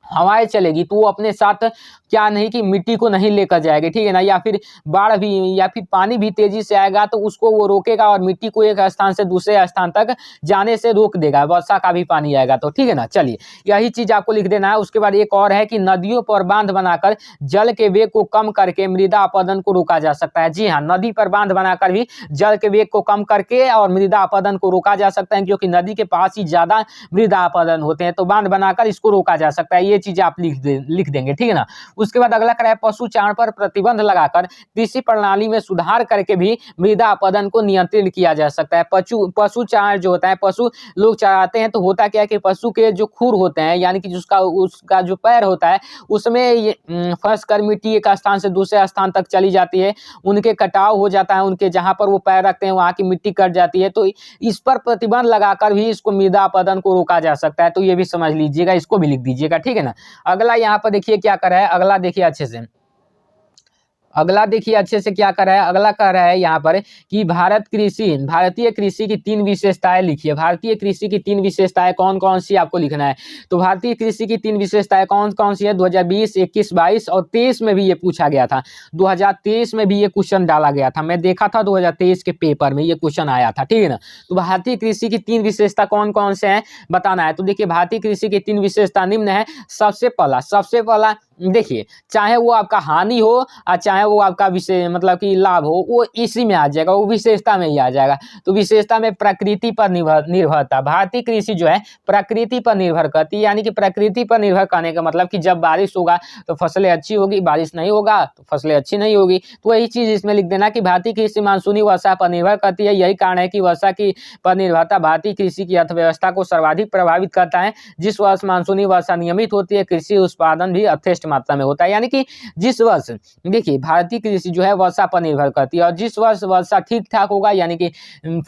हवाएं चलेगी तो वो अपने साथ क्या नहीं कि मिट्टी को नहीं लेकर जाएगी, ठीक है ना। या फिर बाढ़ भी या फिर पानी भी तेजी से आएगा तो उसको वो रोकेगा और मिट्टी को एक स्थान से दूसरे स्थान तक जाने से रोक देगा। वर्षा का भी पानी आएगा तो, ठीक है ना। चलिए यही चीज आपको लिख देना है। उसके बाद एक और है कि नदियों पर बांध बनाकर जल के वेग को कम करके मृदा अपरदन को रोका जा सकता है। जी हाँ, नदी पर बांध बनाकर भी जल के वेग को कम करके और मृदा अपरदन को रोका जा सकता है, क्योंकि नदी के पास ही ज्यादा मृदा अपरदन होते हैं, तो बांध बनाकर इसको रोका जा सकता है। ये चीज आप लिख देंगे, ठीक है ना। उसके बाद अगला कराए पशुचारण पर प्रतिबंध लगाकर कृषि प्रणाली में सुधार करके भी मृदा अपरदन को नियंत्रित किया जा सकता है। पशुचारण जो होता है, पशु लोग चराते हैं तो होता क्या है कि पशु के जो खुर होते हैं यानी कि उसका जो पैर होता है उसमें फंस कर मिट्टी एक स्थान से दूसरे स्थान तक चली जाती है, उनके कटाव हो जाता है, उनके जहां पर वो पैर रखते हैं वहां की मिट्टी कट जाती है। तो इस पर प्रतिबंध लगाकर भी इसको मृदा अपरदन को रोका जा सकता है। तो ये भी समझ लीजिएगा, इसको भी लिख दीजिएगा, ठीक है ना। अगला यहाँ पर देखिए क्या कर रहा है, अगला देखिए अच्छे से, अगला देखिए अच्छे से क्या कर रहा है। अगला कह रहा है यहाँ पर कि भारतीय कृषि की 3 विशेषताएं लिखिए। भारतीय कृषि की 3 विशेषताएं कौन कौन सी आपको लिखना है। तो भारतीय कृषि की 3 विशेषताएं कौन कौन सी है, 2020, 21, 22 और 23 में भी ये पूछा गया था। 2023 में भी ये क्वेश्चन डाला गया था, मैं देखा था 2023 के पेपर में ये क्वेश्चन आया था, ठीक है ना। तो भारतीय कृषि की 3 विशेषता कौन कौन से हैं बताना है। तो देखिए भारतीय कृषि की 3 विशेषता निम्न है। सबसे पहला देखिए, चाहे वो आपका हानि हो और चाहे वो आपका विशेष मतलब कि लाभ हो, वो इसी में आ जाएगा, वो विशेषता में ही आ जाएगा। तो विशेषता में प्रकृति पर निर्भरता, भारतीय कृषि जो है प्रकृति पर निर्भर करती है, यानी कि प्रकृति पर निर्भर करने का मतलब कि जब बारिश होगा तो फसलें अच्छी होगी, बारिश नहीं होगा तो फसलें अच्छी नहीं होगी। तो वही चीज इसमें लिख देना कि भारतीय कृषि मानसूनी वर्षा पर निर्भर करती है। यही कारण है कि वर्षा की पर निर्भरता भारतीय कृषि की अर्थव्यवस्था को सर्वाधिक प्रभावित करता है। जिस वर्ष मानसूनी वर्षा नियमित होती है, कृषि उत्पादन भी यथेष्ट मात्रा में होता है। यानी कि जिस वर्ष देखिए भारतीय कृषि जो है वर्षा पर निर्भर करती है, और जिस वर्ष वर्षा ठीक ठाक होगा यानी कि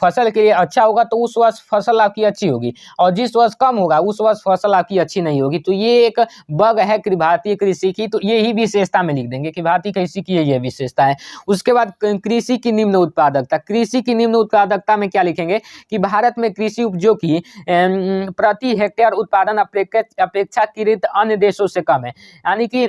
फसल के लिए अच्छा होगा तो उस वर्ष फसल आपकी अच्छी होगी, और जिस वर्ष कम होगा उस वर्ष फसल आपकी अच्छी नहीं होगी। तो ये एक बग है भारतीय कृषि की, तो ये ही विशेषता में लिख देंगे कि भारतीय कृषि की ये विशेषता है। उसके बाद कृषि की निम्न उत्पादकता, कृषि की निम्न उत्पादकता में क्या लिखेंगे कि भारत में कृषि उपजों की प्रति हेक्टेयर उत्पादन अपेक्षाकृत अन्य देशों से कम है। यानी कि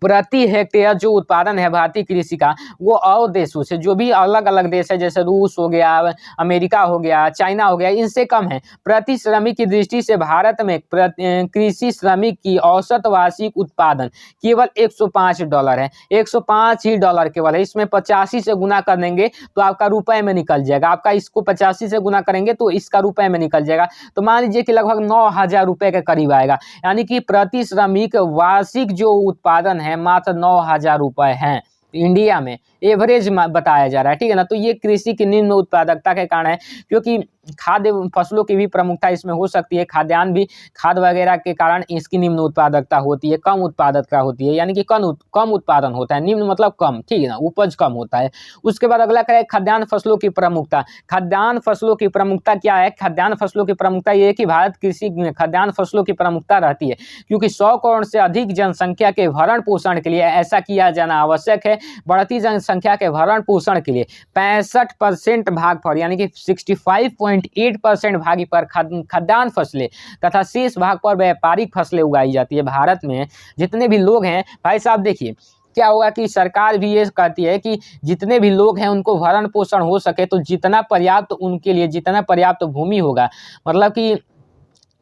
प्रति हेक्टेयर जो उत्पादन है भारतीय कृषि का, वो और देशों से, जो भी अलग अलग देश है जैसे रूस हो गया, अमेरिका हो गया, चाइना हो गया, इनसे कम है। प्रति श्रमिक की दृष्टि से भारत में कृषि श्रमिक की औसत वार्षिक उत्पादन केवल $105 है, $105 केवल है। इसमें 85 से गुना कर देंगे तो आपका रुपए में निकल जाएगा, आपका इसको 85 से गुना करेंगे तो इसका रुपए में निकल जाएगा। तो मान लीजिए कि लगभग 9,000 रुपए के करीब आएगा, यानी कि प्रति श्रमिक वार्षिक जो उत्पादन है मात्र 9,000 रुपए हैं इंडिया में, एवरेज बताया जा रहा है, ठीक है ना। तो ये कृषि की निम्न उत्पादकता के कारण है, क्योंकि खाद्य फसलों की भी प्रमुखता इसमें हो सकती है। खाद्यान्न भी खाद वगैरह के कारण इसकी निम्न उत्पादकता होती है, कम उत्पादकता होती है, यानी कि कम उत्पादन होता है। निम्न मतलब कम, ठीक है ना, उपज कम होता है। उसके बाद अगला क्या है, खाद्यान्न फसलों की प्रमुखता। खाद्यान्न फसलों की प्रमुखता क्या है? खाद्यान्न फसलों की प्रमुखता ये है कि भारत कृषि में खाद्यान्न फसलों की प्रमुखता रहती है, क्योंकि 100 करोड़ से अधिक जनसंख्या के भरण पोषण के लिए ऐसा किया जाना आवश्यक है। बढ़ती जनसंख्या के भरण पोषण के लिए 65% भागफल यानी कि 65.8% भागी पर खाद्यान्न फसलें तथा शेष भाग पर व्यापारिक फसलें उगाई जाती है। भारत में जितने भी लोग हैं भाई साहब, देखिए क्या होगा कि सरकार भी ये कहती है कि जितने भी लोग हैं उनको भरण पोषण हो सके, तो जितना पर्याप्त उनके लिए जितना पर्याप्त भूमि होगा, मतलब कि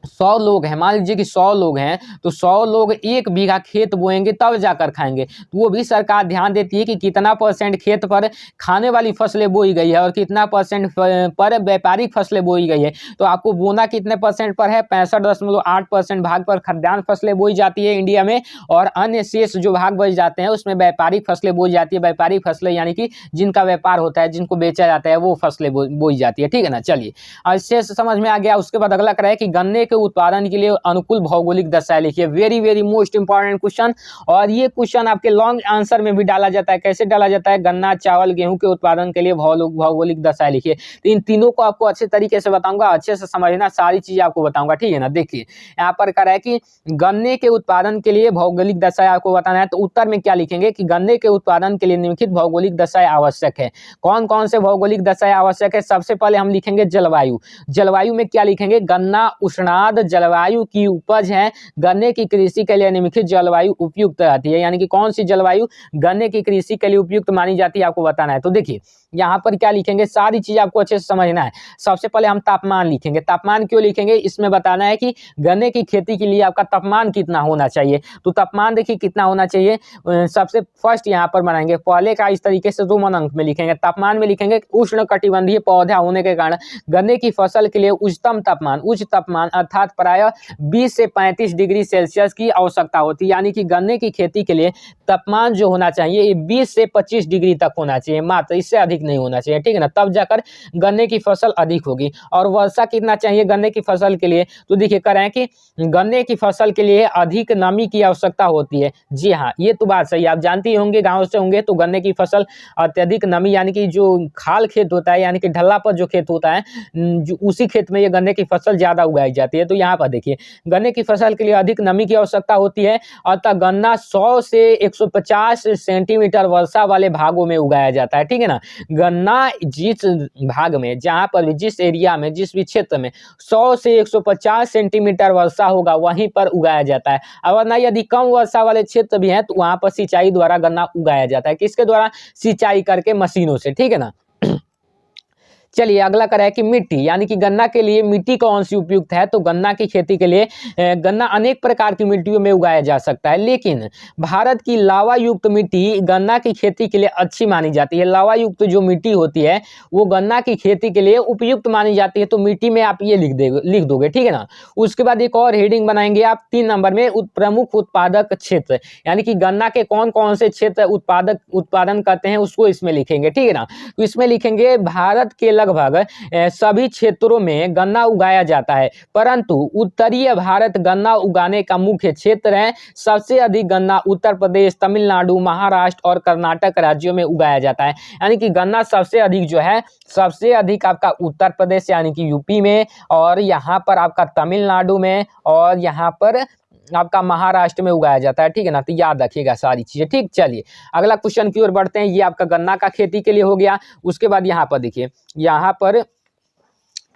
100 लोग हैं, मान लीजिए कि 100 लोग हैं, तो 100 लोग 1 बीघा खेत बोएंगे तब जाकर खाएंगे। तो वो भी सरकार ध्यान देती है कि कितना परसेंट खेत पर खाने वाली फसलें बोई गई है और कितना परसेंट पर व्यापारिक फसलें बोई गई है। तो आपको बोना कितने परसेंट पर है? 65.8% भाग पर खाद्यान्न फसलें बोई जाती है इंडिया में, और अन्य शेष जो भाग बच जाते हैं उसमें व्यापारिक फसलें बोई जाती है। व्यापारिक फसलें यानी कि जिनका व्यापार होता है, जिनको बेचा जाता है, वो फसलें बोई जाती है, ठीक है ना। चलिए शेष समझ में आ गया। उसके बाद अगला क्या है कि गन्ने उत्पादन के लिए अनुकूल भौगोलिक दशा लिखिए। वेरी मोस्ट इंपॉर्टेंट क्वेश्चन, और ये क्वेश्चन आपके लॉन्ग आंसर में भी डाला जाता है। कैसे डाला जाता है? गन्ना, चावल, गेहूं के उत्पादन के लिए भौगोलिक दशा लिखिए। तो इन तीनों को आपको अच्छे तरीके से बताऊंगा, अच्छे से समझना, सारी चीजें आपको बताऊंगा, ठीक है ना। देखिए यहाँ पर कह रहा है कि गन्ने के उत्पादन के लिए भौगोलिक दशा आपको बताना है, तो उत्तर में क्या लिखेंगे कि गन्ने के उत्पादन के लिए निम्नलिखित भौगोलिक दशाएं आवश्यक है। कौन कौन से भौगोलिक दशाएं आवश्यक है? सबसे पहले हम लिखेंगे जलवायु। जलवायु में क्या लिखेंगे? गन्ना उष्णार्द्र जलवायु की उपज है। गन्ने की कृषि के लिए निम्नलिखित जलवायु उपयुक्त रहती है, यानी कि कौन सी जलवायु गन्ने की कृषि के लिए उपयुक्त मानी जाती है, आपको बताना है। तो देखिए यहाँ पर क्या लिखेंगे, सारी चीज आपको अच्छे से समझना है। सबसे पहले हम तापमान लिखेंगे। तापमान क्यों लिखेंगे? इसमें बताना है कि गन्ने की खेती के लिए आपका तापमान कितना होना चाहिए। तो तापमान देखिए कितना होना चाहिए, सबसे फर्स्ट यहाँ पर बनाएंगे। पहले का इस तरीके से रोमन अंक में लिखेंगे। तापमान में लिखेंगे उष्ण कटिबंधीय पौधा होने के कारण गन्ने की फसल के लिए उच्चतम तापमान, उच्च तापमान अर्थात प्रायः 20 से 35 डिग्री सेल्सियस की आवश्यकता होती है। यानी कि गन्ने की खेती के लिए तापमान जो होना चाहिए ये 20 से 25 डिग्री तक होना चाहिए, मात्र, इससे अधिक नहीं होना चाहिए, ठीक है ना। तब जाकर गन्ने की फसल अधिक होगी। और वर्षा कितना चाहिए गन्ने की फसल के लिए? तो देखिए कह रहे हैं कि गन्ने की फसल के लिए अधिक नमी की आवश्यकता होती है। जी हाँ, ये तो बात सही है। आप जानते ही होंगे, गाँव से होंगे, तो गन्ने की फसल अत्यधिक नमी, यानी कि जो खाल खेत होता है, यानी कि ढल्ला पर जो खेत होता है, जो उसी खेत में ये गन्ने की फसल ज्यादा उगाई जाती है। तो यहाँ पर देखिए गन्ने की फसल के लिए अधिक नमी की आवश्यकता होती है, अतः गन्ना 100 से 150 सेंटीमीटर वर्षा वाले भागों में उगाया जाता है, ठीक है ना। गन्ना जिस भाग में, जहाँ पर भी, जिस एरिया में, जिस भी क्षेत्र में 100 से 150 सेंटीमीटर वर्षा होगा वहीं पर उगाया जाता है। और ना यदि कम वर्षा वाले क्षेत्र भी हैं तो वहां पर सिंचाई द्वारा गन्ना उगाया जाता है। किसके द्वारा? सिंचाई करके, मशीनों से, ठीक है ना। चलिए अगला करा है कि मिट्टी, यानी कि गन्ना के लिए मिट्टी कौन सी उपयुक्त है? तो गन्ना की खेती के लिए गन्ना अनेक प्रकार की मिट्टियों में उगाया जा सकता है, लेकिन भारत की लावा युक्त मिट्टी गन्ना की खेती के लिए अच्छी मानी जाती है। लावा युक्त जो मिट्टी होती है वो गन्ना की खेती के लिए उपयुक्त मानी जाती है। तो मिट्टी में आप ये लिख दोगे, ठीक है ना। उसके बाद एक और हेडिंग बनाएंगे आप 3 नंबर में, प्रमुख उत्पादक क्षेत्र, यानी कि गन्ना के कौन कौन से क्षेत्र उत्पादन करते हैं उसको इसमें लिखेंगे, ठीक है ना। तो इसमें लिखेंगे भारत के लगभग सभी क्षेत्रों में गन्ना उगाया जाता है, परंतु उत्तरीय भारत गन्ना उगाने का मुख्य क्षेत्र है। सबसे अधिक गन्ना उत्तर प्रदेश, तमिलनाडु, महाराष्ट्र और कर्नाटक राज्यों में उगाया जाता है। यानी कि गन्ना सबसे अधिक जो है, सबसे अधिक आपका उत्तर प्रदेश यानी कि यूपी में, और यहाँ पर आपका तमिलनाडु में, और यहाँ पर आपका महाराष्ट्र में उगाया जाता है, ठीक है ना। तो याद रखिएगा सारी चीजें, ठीक। चलिए अगला क्वेश्चन की ओर बढ़ते हैं। ये आपका गन्ना का खेती के लिए हो गया। उसके बाद यहाँ पर देखिए, यहाँ पर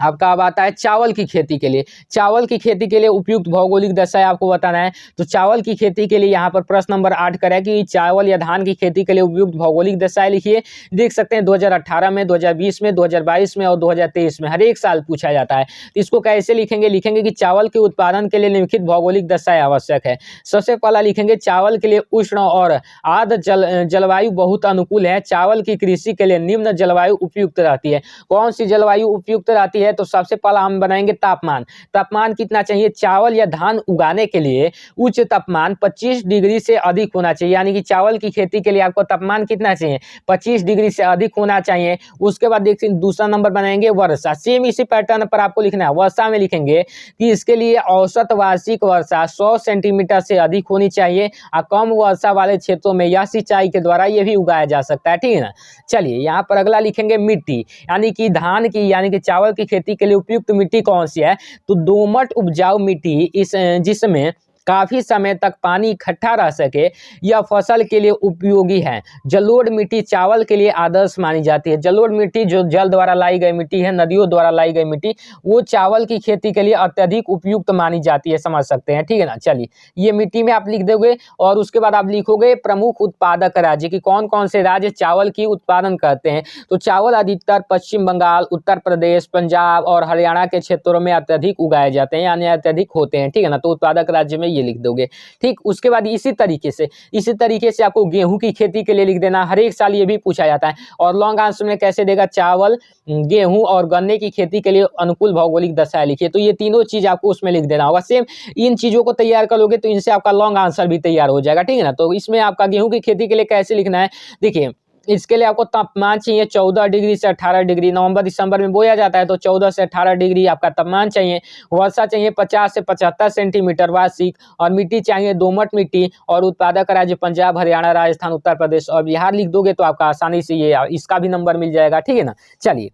आपका अब आता है चावल की खेती के लिए। चावल की खेती के लिए उपयुक्त भौगोलिक दशा आपको बताना है। तो चावल की खेती के लिए यहाँ पर प्रश्न नंबर 8 करें कि चावल या धान की खेती के लिए उपयुक्त भौगोलिक दशाएं लिखिए। देख सकते हैं 2018 में, 2020 में, 2022 में और 2023 में हर एक साल पूछा जाता है। तो इसको कैसे लिखेंगे? लिखेंगे कि चावल के उत्पादन के लिए निम्नलिखित भौगोलिक दशाएं आवश्यक है। सबसे पहला लिखेंगे चावल के लिए उष्ण और आर्द्र जलवायु बहुत अनुकूल है। चावल की कृषि के लिए निम्न जलवायु उपयुक्त रहती है। कौन सी जलवायु उपयुक्त रहती है? है तो सबसे पहला हम बनाएंगे तापमान। तापमान कितना चाहिए? चावल या धान उगाने के लिए उच्च तापमान 25 डिग्री से अधिक होना चाहिए, यानी कि चावल की खेती के लिए आपको तापमान कितना चाहिए? 25 डिग्री से अधिक होना चाहिए। उसके बाद देखिए दूसरा नंबर बनाएंगे वर्षा। सेम इसी पैटर्न पर आपको लिखना है। वर्षा में लिखेंगे कि इसके लिए औसत वार्षिक वर्षा 100 सेंटीमीटर से अधिक होनी चाहिए और कम वर्षा वाले क्षेत्रों में यह सिंचाई के द्वारा ये भी उगाया जा सकता है, ठीक है ना। चलिए यहाँ पर अगला लिखेंगे मिट्टी, यानी कि धान की यानी कि चावल की खेती के लिए उपयुक्त मिट्टी कौन सी है? तो दोमट उपजाऊ मिट्टी इस जिसमें काफी समय तक पानी इकट्ठा रह सके, यह फसल के लिए उपयोगी है। जलोढ़ मिट्टी चावल के लिए आदर्श मानी जाती है। जलोढ़ मिट्टी जो जल द्वारा लाई गई मिट्टी है, नदियों द्वारा लाई गई मिट्टी, वो चावल की खेती के लिए अत्यधिक उपयुक्त मानी जाती है, समझ सकते हैं, ठीक है ना। चलिए ये मिट्टी में आप लिख दोगे और उसके बाद आप लिखोगे प्रमुख उत्पादक राज्य की कौन कौन से राज्य चावल की उत्पादन करते हैं। तो चावल अधिकतर पश्चिम बंगाल, उत्तर प्रदेश, पंजाब और हरियाणा के क्षेत्रों में अत्यधिक उगाए जाते हैं, यानी अत्यधिक होते हैं, ठीक है ना। तो उत्पादक राज्य में ये लिख दोगे, ठीक। उसके बाद इसी तरीके से आपको गेहूं की खेती के लिए लिख देना। हर एक साल ये भी पूछा जाता है। और लॉन्ग आंसर में कैसे देगा? चावल, गेहूं और गन्ने की खेती के लिए अनुकूल भौगोलिक दशा लिखिए। तो ये तीनों चीज आपको उसमें लिख देना होगा। सेम इन चीजों को तैयार करोगे तो इनसे आपका लॉन्ग आंसर भी तैयार हो जाएगा, ठीक है ना। तो इसमें आपका गेहूं की खेती के लिए कैसे लिखना है, देखिए इसके लिए आपको तापमान चाहिए 14 डिग्री से 18 डिग्री। नवंबर दिसंबर में बोया जाता है तो 14 से 18 डिग्री आपका तापमान चाहिए। वर्षा चाहिए 50 से 75 सेंटीमीटर वार्षिक और मिट्टी चाहिए दोमट मिट्टी और उत्पादक राज्य पंजाब, हरियाणा, राजस्थान, उत्तर प्रदेश और बिहार लिख दोगे तो आपका आसानी से ये इसका भी नंबर मिल जाएगा, ठीक है ना। चलिए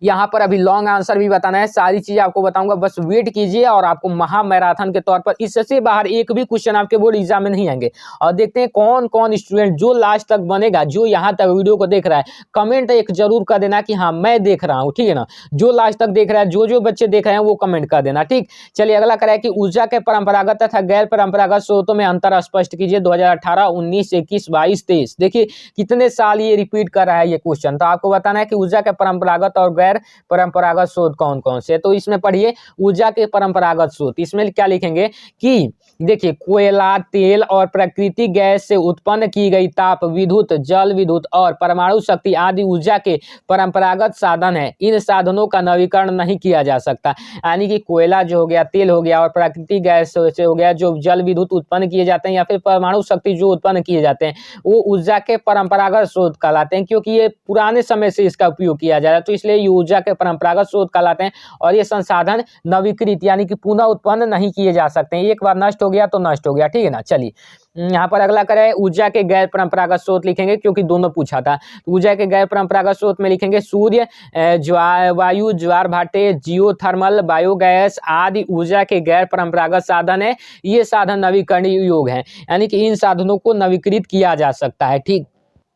यहाँ पर अभी लॉन्ग आंसर भी बताना है, सारी चीजें आपको बताऊंगा, बस वेट कीजिए और आपको महामैराथन के तौर पर इससे बाहर एक भी क्वेश्चन आपके बोर्ड एग्जाम में नहीं आएंगे। और देखते हैं कौन कौन स्टूडेंट जो लास्ट तक बनेगा, जो यहाँ तक वीडियो को देख रहा है, कमेंट एक जरूर कर देना कि हाँ मैं देख रहा हूँ, ठीक है ना। जो लास्ट तक देख रहा है, जो बच्चे देख रहे हैं वो कमेंट कर देना, ठीक। चलिए अगला करा है कि ऊर्जा के परंपरागत तथा गैर परंपरागत स्रोतों में अंतर स्पष्ट कीजिए। 2018, 19, 21, 22, 23 देखिए कितने साल ये रिपीट कर रहा है ये क्वेश्चन। तो आपको बताना है कि ऊर्जा के परंपरागत और गैर परंपरागत स्रोत कौन कौन से। तो इसमें पढ़िए ऊर्जा के परंपरागत स्रोत, इसमें क्या लिखेंगे कि देखिए कोयला, तेल और प्राकृतिक गैस से उत्पन्न की गई ताप विद्युत, जल विद्युत और परमाणु शक्ति आदि ऊर्जा के परंपरागत साधन है। इन साधनों का नवीकरण नहीं किया जा सकता, यानी कि कोयला जो हो गया, तेल हो गया और प्राकृतिक गैस से हो गया जो जल विद्युत उत्पन्न किए जाते हैं या फिर परमाणु शक्ति जो उत्पन्न किए जाते हैं, वो ऊर्जा के परंपरागत स्रोत कहलाते हैं, क्योंकि ये पुराने समय से इसका उपयोग किया जा रहा है, तो इसलिए ये ऊर्जा के परंपरागत स्रोत कहलाते हैं। और ये संसाधन नवीकृत यानी कि पुनः उत्पन्न नहीं किए जा सकते हैं, एक बार नष्ट हो गया तो नष्ट हो गया, ठीक है ना। चलिए यहाँ पर अगला करें ऊर्जा के गैर परंपरागत स्रोत लिखेंगे, क्योंकि दोनों पूछा था। ऊर्जा के गैर परंपरागत स्रोत में लिखेंगे सूर्य, वायु, ज्वार भाटे, जियोथर्मल, बायोगैस आदि ऊर्जा के गैर परंपरागत साधन है। ये साधन नवीकरणीय योग है, यानी कि इन साधनों को नवीकृत किया जा सकता है, ठीक।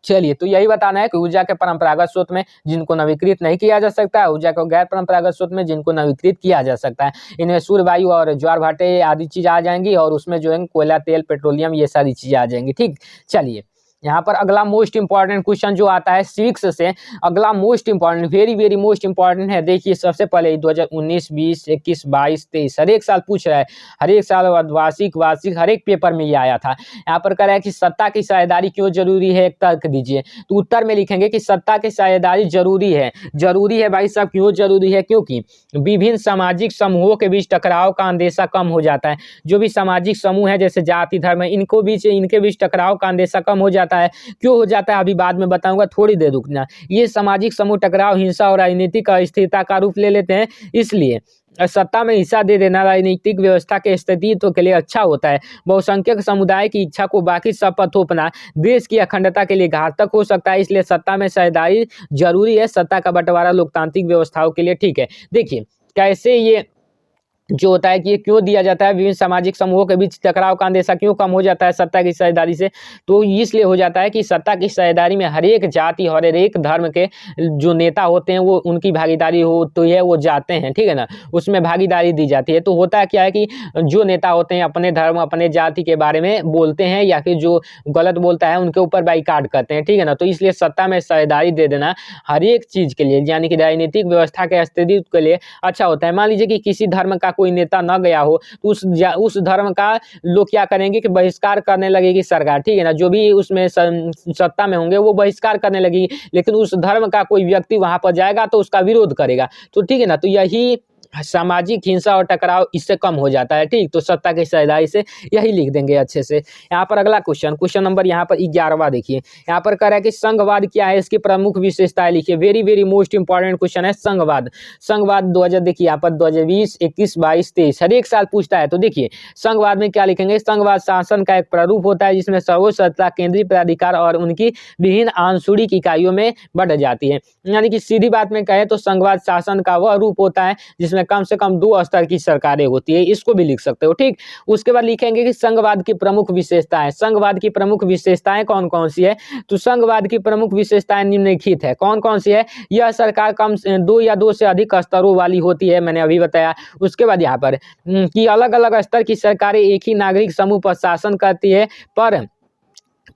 चलिए तो यही बताना है कि ऊर्जा के परंपरागत स्रोत में जिनको नवीकृत नहीं किया जा सकता है, ऊर्जा को गैर परंपरागत स्रोत में जिनको नवीकृत किया जा सकता है। इनमें सूर्य, वायु और ज्वार भाटे आदि चीज आ जाएंगी और उसमें जो है कोयला, तेल, पेट्रोलियम ये सारी चीजें आ जाएंगी, ठीक। चलिए यहाँ पर अगला मोस्ट इंपॉर्टेंट क्वेश्चन जो आता है सिविक्स से, अगला most important, very very most important है। देखिए सबसे पहले 2019, 20, 21, 22, 23 हर एक साल पूछ रहा है, हर एक साल वार्षिक हर एक पेपर में ये आया था। यहाँ पर कह रहा है कि सत्ता की साझेदारी क्यों जरूरी है, एक तर्क दीजिए। तो उत्तर में लिखेंगे कि सत्ता की साझेदारी जरूरी है भाई साहब। क्यों जरूरी है? क्योंकि विभिन्न सामाजिक समूहों के बीच टकराव का अंदेशा कम हो जाता है। जो भी सामाजिक समूह है जैसे जाति, धर्म, इनके बीच टकराव का अंदेशा कम हो जाता है। क्यों हो जाता है अभी बाद में बताऊंगा, थोड़ी देर रुकना। ये सामाजिक समूह टकराव, हिंसा और राजनीतिक अस्थिरता का रूप ले लेते हैं, इसलिए सत्ता में हिस्सा दे देना राजनीतिक व्यवस्था के अस्तित्व के लिए अच्छा होता है। बहुसंख्यक समुदाय की इच्छा को बाकी सब पर थोपना देश की अखंडता के लिए घातक हो सकता है, इसलिए सत्ता में साझेदारी जरूरी है। सत्ता का बंटवारा लोकतांत्रिक व्यवस्थाओं के लिए ठीक है। देखिए कैसे ये जो होता है कि ये क्यों दिया जाता है, विभिन्न सामाजिक समूहों के बीच टकराव का अंदेशा क्यों कम हो जाता है सत्ता की साझेदारी से। तो इसलिए हो जाता है कि सत्ता की साझेदारी में हर एक जाति और हर एक धर्म के जो नेता होते हैं वो उनकी भागीदारी हो तो है, वो जाते हैं, ठीक है ना, उसमें भागीदारी दी जाती है। तो होता क्या है कि जो नेता होते हैं अपने धर्म, अपने जाति के बारे में बोलते हैं या फिर जो गलत बोलता है उनके ऊपर बाइकाट करते हैं, ठीक है ना। तो इसलिए सत्ता में साझेदारी दे देना हर एक चीज के लिए, यानी कि राजनीतिक व्यवस्था के अस्तित्व के लिए अच्छा होता है। मान लीजिए कि किसी धर्म का कोई नेता न गया हो तो उस धर्म का लोग क्या करेंगे कि बहिष्कार करने लगेगी सरकार, ठीक है ना। जो भी उसमें सत्ता में होंगे वो बहिष्कार करने लगेगी, लेकिन उस धर्म का कोई व्यक्ति वहां पर जाएगा तो उसका विरोध करेगा। तो ठीक है ना, तो यही सामाजिक हिंसा और टकराव इससे कम हो जाता है, ठीक। तो सत्ता की सच्चाई से यही लिख देंगे अच्छे से। यहाँ पर अगला क्वेश्चन नंबर यहाँ पर 11वां देखिए। यहाँ पर कह रहा है कि संघवाद क्या है, इसकी प्रमुख विशेषताएं लिखिए। Very very most important question है संघवाद। संघवाद 2000 देखिए यहाँ पर 2020, 21, 22, 23 हर एक साल पूछता है। तो देखिए संघवाद में क्या लिखेंगे। संघवाद शासन का एक प्रारूप होता है जिसमें सर्वोच्च सत्ता केंद्रीय प्राधिकार और उनकी विभिन्न आंसुरिक इकाइयों में बढ़ जाती है। यानी कि सीधी बात में कहें तो संघवाद शासन का वह रूप होता है जिसमें कम से कम 2 स्तर की सरकारें होती है। इसको भी लिख सकते हो, ठीक। उसके बाद लिखेंगे कि संघवाद की प्रमुख विशेषताएं। संघवाद की प्रमुख विशेषताएं कौन कौन सी है। तो संघवाद की प्रमुख विशेषताएं निम्नलिखित है। कौन कौन सी है। यह सरकार कम 2 या 2 से अधिक स्तरों वाली होती है, मैंने अभी बताया। उसके बाद यहाँ पर कि अलग अलग स्तर की सरकारें एक ही नागरिक समूह पर शासन करती है पर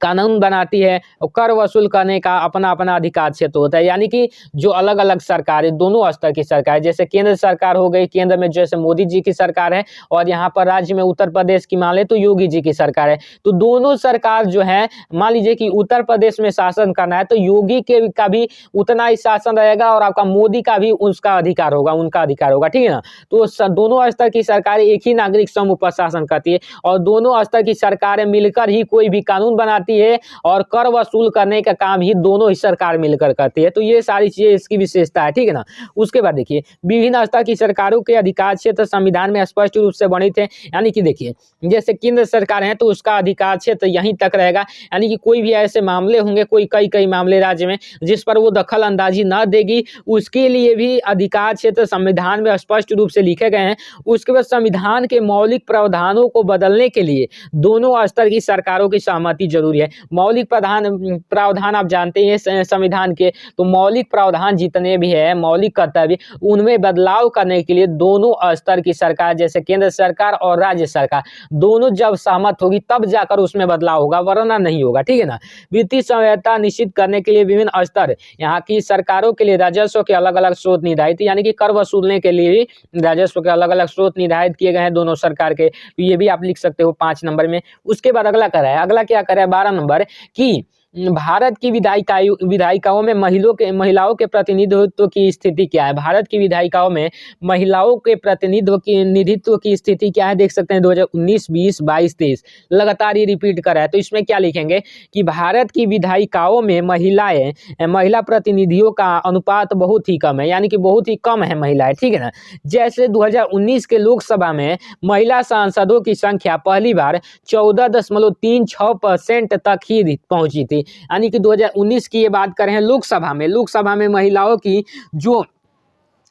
कानून बनाती है और कर वसूल करने का अपना अपना अधिकार क्षेत्र होता है। यानी कि जो अलग अलग सरकारें, दोनों स्तर की सरकार, जैसे केंद्र सरकार हो गई, केंद्र में जैसे मोदी जी की सरकार है और यहाँ पर राज्य में उत्तर प्रदेश की मान ले तो योगी जी की सरकार है। तो दोनों सरकार जो है, मान लीजिए कि उत्तर प्रदेश में शासन करना है तो योगी के का भी उतना ही शासन रहेगा और आपका मोदी का भी उसका अधिकार होगा, उनका अधिकार होगा, ठीक है ना। तो दोनों स्तर की सरकारें एक ही नागरिक समूह पर शासन करती है और दोनों स्तर की सरकारें मिलकर ही कोई भी कानून बनाती है और कर वसूल करने का काम ही दोनों ही सरकार मिलकर करती है। तो ये सारी चीजें इसकी विशेषता है, ठीक है ना। उसके बाद देखिए विभिन्न स्तर की सरकारों के अधिकार क्षेत्र संविधान में स्पष्ट रूप से वर्णित है। यानी कि देखिए जैसे केंद्र सरकार है तो उसका अधिकार क्षेत्र यहीं तक रहेगा। यानी कि कोई भी ऐसे मामले होंगे, कोई कई मामले राज्य में जिस पर वो दखल अंदाजी न देगी, उसके लिए भी अधिकार क्षेत्र संविधान में स्पष्ट रूप से लिखे गए हैं। उसके बाद संविधान के मौलिक प्रावधानों को बदलने के लिए दोनों स्तर की सरकारों की सहमति जरूरी है। मौलिक प्रावधान आप जानते हैं संविधान के, तो मौलिक प्रावधान जितने भी है, मौलिक कर्तव्य, उनमें बदलाव करने के लिए दोनों स्तर की सरकार जैसे केंद्र सरकार और राज्य सरकार दोनों जब सहमत होगी तब जाकर उसमें बदलाव होगा, वरना नहीं होगा, ठीक है ना। वित्तीय स्वायत्तता निश्चित करने के लिए विभिन्न स्तर यहाँ की सरकारों के लिए राजस्व के अलग अलग स्रोत निर्धारित, यानी कि कर वसूलने के लिए भी राजस्व के अलग अलग स्रोत निर्धारित किए गए हैं दोनों सरकार के। तो ये भी आप लिख सकते हो 5 नंबर में। उसके बाद अगला कर रहा है, अगला क्या कर रहा है 12 नंबर की भारत की विधायिकाओं में महिलाओं के प्रतिनिधित्व की स्थिति क्या है। भारत की विधायिकाओं में महिलाओं के प्रतिनिधित्व की स्थिति क्या है, देख सकते हैं 2019, 20, 22, 23 लगातार ये रिपीट कर रहा है। तो इसमें क्या लिखेंगे कि भारत की विधायिकाओं में महिला प्रतिनिधियों का अनुपात बहुत ही कम है, यानी कि बहुत ही कम है महिलाएं, ठीक है ना। जैसे 2019 के लोकसभा में महिला सांसदों की संख्या पहली बार 14.36% तक ही पहुंची थी। यानी कि 2019 की ये बात करें लोकसभा में महिलाओं की जो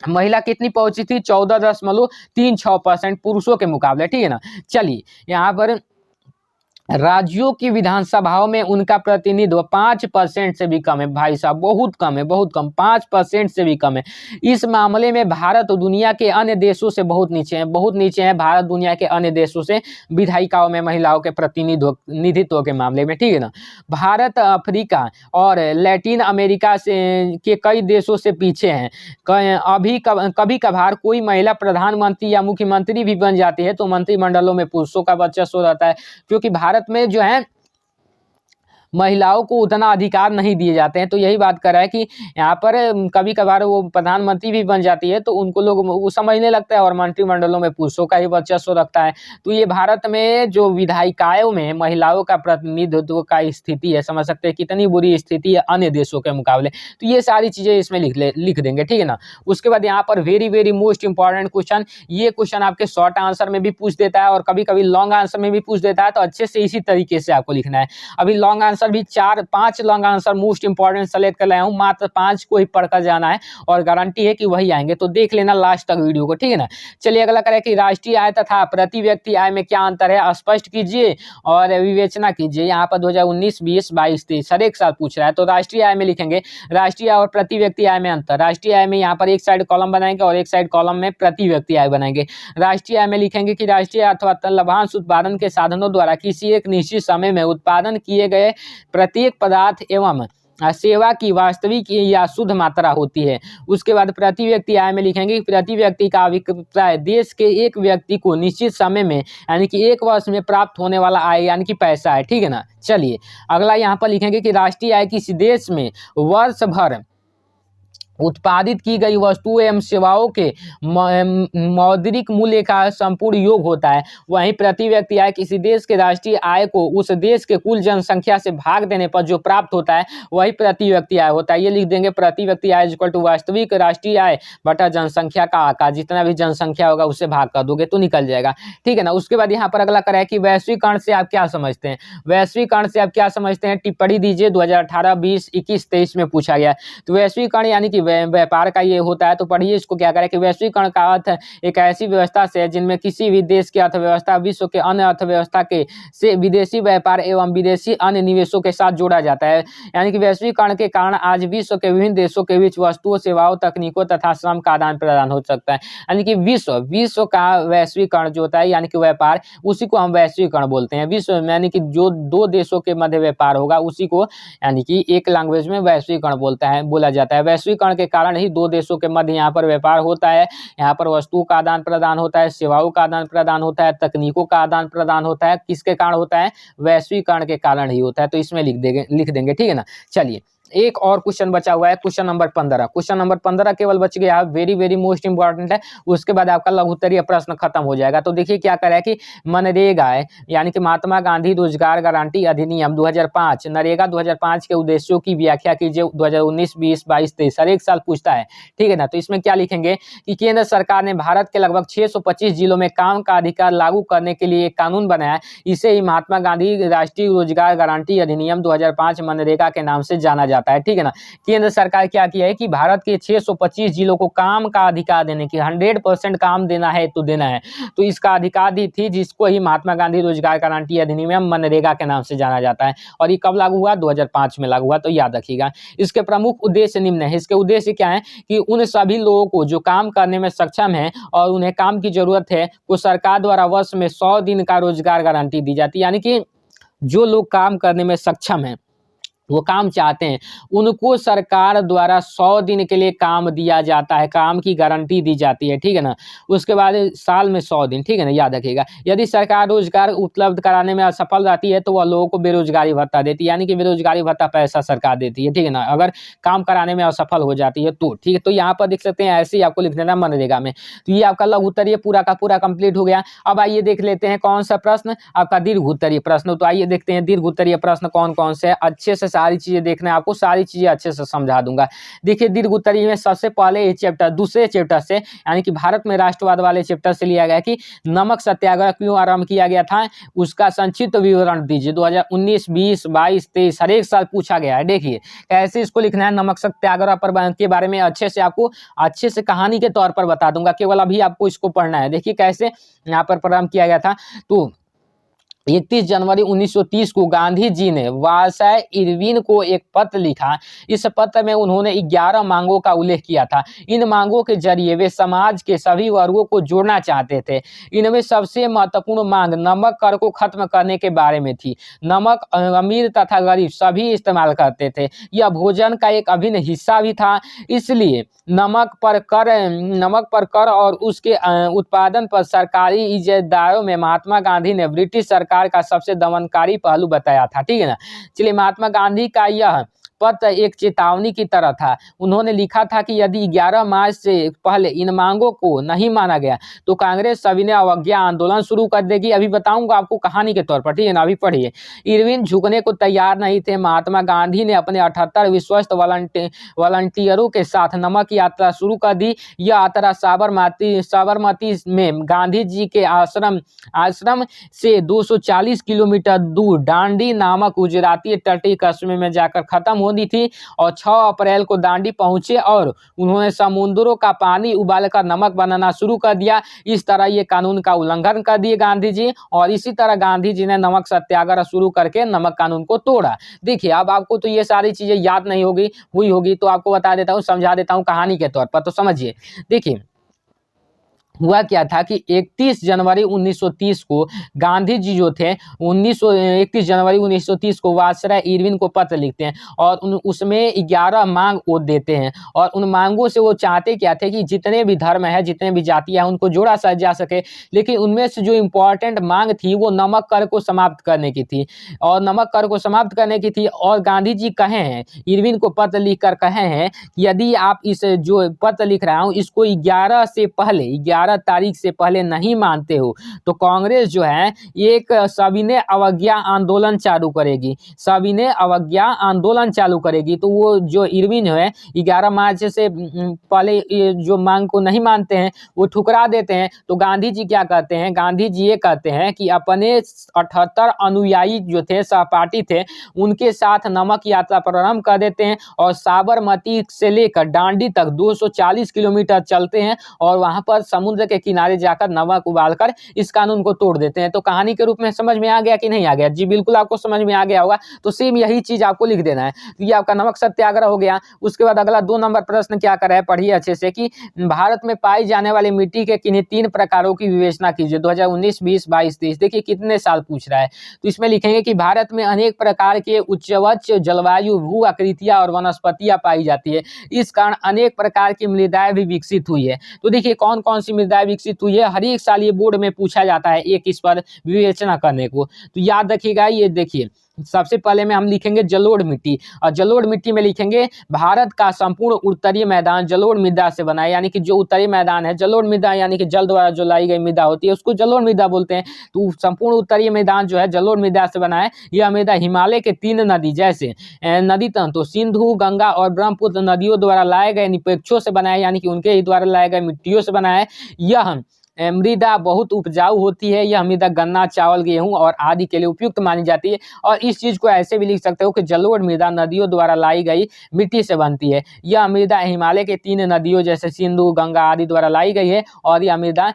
महिला कितनी पहुंची थी 14.36% पुरुषों के मुकाबले, ठीक है ना। चलिए यहाँ पर राज्यों की विधानसभाओं में उनका प्रतिनिधित्व 5% से भी कम है भाई साहब, बहुत कम है, बहुत कम, 5% से भी कम है। इस मामले में भारत दुनिया के अन्य देशों से बहुत नीचे है भारत दुनिया के अन्य देशों से विधायिकाओं में महिलाओं के प्रतिनिधित्व के मामले में, ठीक है ना। भारत अफ्रीका और लैटिन अमेरिका से के कई देशों से पीछे हैं। अभी कभी कभार कोई महिला प्रधानमंत्री या मुख्यमंत्री भी बन जाती है तो मंत्रिमंडलों में पुरुषों का वर्चस्व रहता है, क्योंकि भारत में जो है महिलाओं को उतना अधिकार नहीं दिए जाते हैं। तो यही बात कर रहा है कि यहाँ पर कभी कभार वो प्रधानमंत्री भी बन जाती है तो उनको लोग वो समझने लगता है और मंत्रिमंडलों में पुरुषों का ही वर्चस्व रखता है। तो ये भारत में जो विधायिकाओं में महिलाओं का प्रतिनिधित्व का स्थिति है, समझ सकते हैं कितनी बुरी स्थिति है अन्य देशों के मुकाबले। तो ये सारी चीजें इसमें लिख देंगे, ठीक है ना। उसके बाद यहाँ पर very very most important question, ये क्वेश्चन आपके शॉर्ट आंसर में भी पूछ देता है और कभी कभी लॉन्ग आंसर में भी पूछ देता है। तो अच्छे से इसी तरीके से आपको लिखना है। अभी लॉन्ग आंसर भी 4-5 long answer most important select कर लाया हूं, मात्र 5 को ही पढ़कर जाना है और गारंटी है कि वही आएंगे। तो देख लेना लास्ट तक वीडियो को, ठीक है ना। चलिए अगला करें कि राष्ट्रीय आय तथा प्रति व्यक्ति आय में क्या अंतर है, स्पष्ट कीजिए और विवेचना कीजिए। यहाँ पर 2019, 20, 22, 23 हर एक साल पूछ रहा है। तो राष्ट्रीय आय में लिखेंगे राष्ट्रीय आय और प्रति व्यक्ति आय में अंतर। राष्ट्रीय आय में यहाँ पर एक साइड कॉलम बनाएंगे और एक साइड कॉलम में प्रति व्यक्ति आय बनाएंगे। राष्ट्रीय आय में लिखेंगे कि राष्ट्रीय अथवा लाभांश उत्पादन के साधनों द्वारा किसी एक निश्चित समय में उत्पादन किए गए प्रत्येक पदार्थ एवं सेवा की वास्तविक या शुद्ध मात्रा होती है। उसके बाद प्रति व्यक्ति आय में लिखेंगे कि प्रति व्यक्ति का अभिप्राय देश के एक व्यक्ति को निश्चित समय में यानी कि 1 वर्ष में प्राप्त होने वाला आय यानी कि पैसा है, ठीक है ना। चलिए अगला यहाँ पर लिखेंगे कि राष्ट्रीय आय किसी देश में वर्ष भर उत्पादित की गई वस्तुओं एवं सेवाओं के मौद्रिक मूल्य का संपूर्ण योग होता है। वहीं प्रति व्यक्ति आय किसी देश के राष्ट्रीय आय को उस देश के कुल जनसंख्या से भाग देने पर जो प्राप्त होता है वही प्रति व्यक्ति आय होता है। ये लिख देंगे प्रति व्यक्ति आय इक्वल टू वास्तविक राष्ट्रीय आय बटा जनसंख्या का आकार, जितना भी जनसंख्या होगा उससे भाग कर दोगे तो निकल जाएगा, ठीक है ना। उसके बाद यहाँ पर अगला करा है कि वैश्वीकरण से आप क्या समझते हैं। वैश्वीकरण से आप क्या समझते हैं, टिप्पणी दीजिए। 2018, 20, 21, 23 में पूछा गया। तो वैश्वीकरण यानी कि व्यापार का ये होता है। तो पढ़िए इसको क्या करें कि वैश्वीकरण का अर्थ एक ऐसी व्यवस्था से है जिनमें किसी भी देश की अर्थव्यवस्था विश्व के अन्य अर्थव्यवस्था के से विदेशी व्यापार एवं विदेशी अन्य निवेशों के साथ जोड़ा जाता है। यानी कि वैश्वीकरण के कारण आज विश्व के विभिन्न देशों के बीच वस्तुओं, सेवाओं, तकनीकों तथा श्रम का आदान प्रदान हो सकता है। यानी कि विश्व का वैश्वीकरण जो होता है यानी कि व्यापार, उसी को हम वैश्वीकरण बोलते हैं। विश्व यानी कि जो 2 देशों के मध्य व्यापार होगा उसी को यानी कि एक लैंग्वेज में वैश्वीकरण बोला जाता है। वैश्वीकरण के कारण ही 2 देशों के मध्य यहाँ पर व्यापार होता है। यहाँ पर वस्तुओं का आदान प्रदान होता है, सेवाओं का आदान प्रदान होता है, तकनीकों का आदान प्रदान होता है। किसके कारण होता है, वैश्वीकरण के कारण ही होता है। तो इसमें लिख देंगे, ठीक है ना। चलिए एक और क्वेश्चन बचा हुआ है, क्वेश्चन नंबर 15। क्वेश्चन नंबर 15 केवल बच गया, वेरी मोस्ट इंपॉर्टेंट है। उसके बाद आपका लघु उत्तरीय प्रश्न खत्म हो जाएगा। तो देखिए क्या करें कि मनरेगा है यानी कि महात्मा गांधी रोजगार गारंटी अधिनियम 2005, नरेगा 2005 के उद्देश्यों की व्याख्या कीजिए। 2019, 20, 22, 23 हर एक साल पूछता है, ठीक है ना। तो इसमें क्या लिखेंगे कि केंद्र सरकार ने भारत के लगभग 625 जिलों में काम का अधिकार लागू करने के लिए एक कानून बनाया। इसे ही महात्मा गांधी राष्ट्रीय रोजगार गारंटी अधिनियम 2005 मनरेगा के नाम से जाना जाता है, ठीक है ना। केंद्र सरकार क्या किया है कि भारत के 625 जिलों को काम का अधिकार देने की, 100% काम देना है तो देना है, तो इसका अधिकार दी थी, जिसको ही महात्मा गांधी रोजगार गारंटी अधिनियम मनरेगा के नाम से जाना जाता है। और ये कब लागू हुआ, 2005 में लागू हुआ। तो याद रखिएगा। इसके प्रमुख उद्देश्य निम्न है। इसके उद्देश्य क्या है कि उन सभी लोगों को जो काम करने में सक्षम है और उन्हें काम की जरूरत है को सरकार द्वारा वर्ष में 100 दिन का रोजगार गारंटी दी जाती है। यानी कि जो लोग काम करने में सक्षम है, वो काम चाहते हैं, उनको सरकार द्वारा 100 दिन के लिए काम दिया जाता है, काम की गारंटी दी जाती है, ठीक है ना। उसके बाद साल में 100 दिन, ठीक है ना, याद रखिएगा। यदि सरकार रोजगार उपलब्ध कराने में असफल रहती है तो वह लोगों को बेरोजगारी भत्ता देती है। यानी कि बेरोजगारी भत्ता पैसा सरकार देती है, ठीक है ना, अगर काम कराने में असफल हो जाती है तो, ठीक है। तो यहाँ पर देख सकते हैं, ऐसे ही आपको लिख देना मनरेगा में। तो ये आपका लघु उत्तरीय पूरा का पूरा कंप्लीट हो गया। अब आइए देख लेते हैं कौन सा प्रश्न आपका दीर्घ उत्तरीय प्रश्न। तो आइए देखते हैं दीर्घ उत्तरीय प्रश्न कौन कौन से है। अच्छे से सारी चीजें देखना है आपको, सारी चीजें अच्छे से समझा दूंगा। देखिए दीर्घ उत्तरीय में सबसे पहले ये चैप्टर, दूसरे चैप्टर से यानी कि भारत में राष्ट्रवाद वाले चैप्टर से लिया गया कि नमक सत्याग्रह क्यों आरंभ किया गया था, उसका संक्षिप्त विवरण दीजिए। 2019, 20, 22, 23 हर एक साल पूछा गया है। देखिए कैसे इसको लिखना है, नमक सत्याग्रह पर के बारे में अच्छे से आपको अच्छे से कहानी के तौर पर बता दूंगा, केवल अभी आपको इसको पढ़ना है। देखिए कैसे यहाँ पर प्रारंभ किया गया था। तो 31 जनवरी 1930 को गांधी जी ने वालसाय इरविन को एक पत्र लिखा। इस पत्र में उन्होंने 11 मांगों का उल्लेख किया था। इन मांगों के जरिए वे समाज के सभी वर्गों को जोड़ना चाहते थे। इनमें सबसे महत्वपूर्ण मांग नमक कर को खत्म करने के बारे में थी। नमक अमीर तथा गरीब सभी इस्तेमाल करते थे, यह भोजन का एक अभिन्न हिस्सा भी था। इसलिए नमक पर कर और उसके उत्पादन पर सरकारी इजारातों में महात्मा गांधी ने ब्रिटिश सरकार का सबसे दमनकारी पहलू बताया था, ठीक है ना। चलिए महात्मा गांधी का यह पत्र एक चेतावनी की तरह था। उन्होंने लिखा था कि यदि 11 मार्च से पहले इन मांगों को नहीं माना गया तो कांग्रेस सविनय अवज्ञा आंदोलन शुरू कर देगी। अभी बताऊंगा आपको कहानी के तौर पर, ठीक है ना। अभी पढ़िए। इरविन झुकने को तैयार नहीं थे। महात्मा गांधी ने अपने 78 विश्वस्त वॉलंटियरों के साथ नमक यात्रा शुरू कर दी। यह यात्रा साबरमती में गांधी जी के आश्रम से 240 किलोमीटर दूर डांडी नामक गुजराती तटीय कस्बे में जाकर खत्म होनी थी। और 6 अप्रैल को दांडी पहुंचे और उन्होंने समुद्रों का पानी उबालकर नमक बनाना शुरू कर दिया। इस तरह ये कानून का उल्लंघन कर दिए गांधी जी, और इसी तरह गांधी जी ने नमक सत्याग्रह शुरू करके नमक कानून को तोड़ा। देखिए अब आपको तो ये सारी चीजें याद नहीं हुई होगी तो आपको बता देता हूँ, समझा देता हूँ कहानी के तौर पर, तो समझिए। देखिए हुआ क्या था कि 31 जनवरी 1930 को गांधी जी जो थे 31 जनवरी 1930 को वायसराय इरविन को पत्र लिखते हैं और उसमें 11 मांग वो देते हैं और उन मांगों से वो चाहते क्या थे कि जितने भी धर्म है, जितने भी जातियां हैं, उनको जोड़ा जा सके। लेकिन उनमें से जो इम्पोर्टेंट मांग थी वो नमक कर को समाप्त करने की थी और नमक कर को समाप्त करने की थी। और गांधी जी कहे हैं, इरविन को पत्र लिखकर कहे हैं कि यदि आप इस जो पत्र लिख रहा हूँ इसको 11 से पहले 11 तारीख से पहले नहीं मानते हो तो कांग्रेस जो है एक सविनय अवज्ञा आंदोलन चालू करेगी, सविनय अवज्ञा आंदोलन चालू करेगी। तो वो जो इरविन है 11 मार्च से पहले जो मांग को नहीं मानते हैं वो ठुकरा देते हैं। तो गांधी जी क्या कहते हैं, गांधी जी ये कहते हैं कि अपने 78 अनुयायी जो थे, सहपाठी थे, उनके साथ नमक यात्रा प्रारंभ कर देते हैं और साबरमती से लेकर डांडी तक 240 किलोमीटर चलते हैं और वहां पर समुद्र के किनारे जाकर नमक उबालकर इस कानून को तोड़ देते हैं। तो कहानी के रूप में समझ में आ गया कि नहीं आ गया? जी बिल्कुल आपको समझ में आ गया होगा। तो सेम यही चीज आपको लिख देना है। तो ये आपका नमक सत्याग्रह हो गया। उसके बाद अगला 2 नंबर प्रश्न क्या कर रहा है, पढ़िए अच्छे से कि भारत में पाई जाने वाली मिट्टी के किन्हीं 3 प्रकारों की विवेचना कीजिए। 2019, 20, 22, 23 देखिए कितने साल पूछ रहा है। तो इसमें लिखेंगे कि भारत में अनेक प्रकार के उच्चवच्च जलवायु, भू आकृतियां और वनस्पतियां पाई जाती है। इस कारण अनेक प्रकार की मृदाएं भी विकसित हुई है। तो देखिए कौन कौन सी मृदाएं विकसित हुई है, हर एक साल ये बोर्ड में पूछा जाता है एक इस पर विवेचना करने को। तो याद रखिएगा, ये देखिए सबसे पहले में हम लिखेंगे जलोढ़ मिट्टी और जलोढ़ मिट्टी में लिखेंगे भारत का संपूर्ण उत्तरीय मैदान जलोढ़ मृदा से बना है। यानी कि जो उत्तरी मैदान है जलोढ़ मृदा, यानी कि जल द्वारा जो लाई गई मृदा होती है उसको जलोढ़ मृदा बोलते हैं। तो संपूर्ण उत्तरीय मैदान जो है जलोढ़ मृदा से बना है। यह मृदा हिमालय के 3 नदी जैसे नदी तो सिंधु, गंगा और ब्रह्मपुत्र नदियों द्वारा लाए गए निपेक्षों से बना है, यानी कि उनके ही द्वारा लाए गए मिट्टियों से बना है। यह मृदा बहुत उपजाऊ होती है। यह मृदा गन्ना, चावल, गेहूं और आदि के लिए उपयुक्त मानी जाती है। और इस चीज को ऐसे भी लिख सकते हो कि जलोढ़ मृदा नदियों द्वारा लाई गई मिट्टी से बनती है। यह मृदा हिमालय के 3 नदियों जैसे सिंधु, गंगा आदि द्वारा लाई गई है और यह मृदा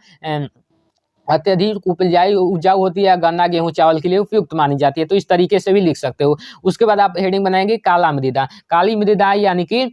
अत्यधिक उपजाऊ होती है, गन्ना, गेहूं, चावल के लिए उपयुक्त मानी जाती है। तो इस तरीके से भी लिख सकते हो। उसके बाद आप हेडिंग बनाएंगे काला मृदा। काली मृदा यानी कि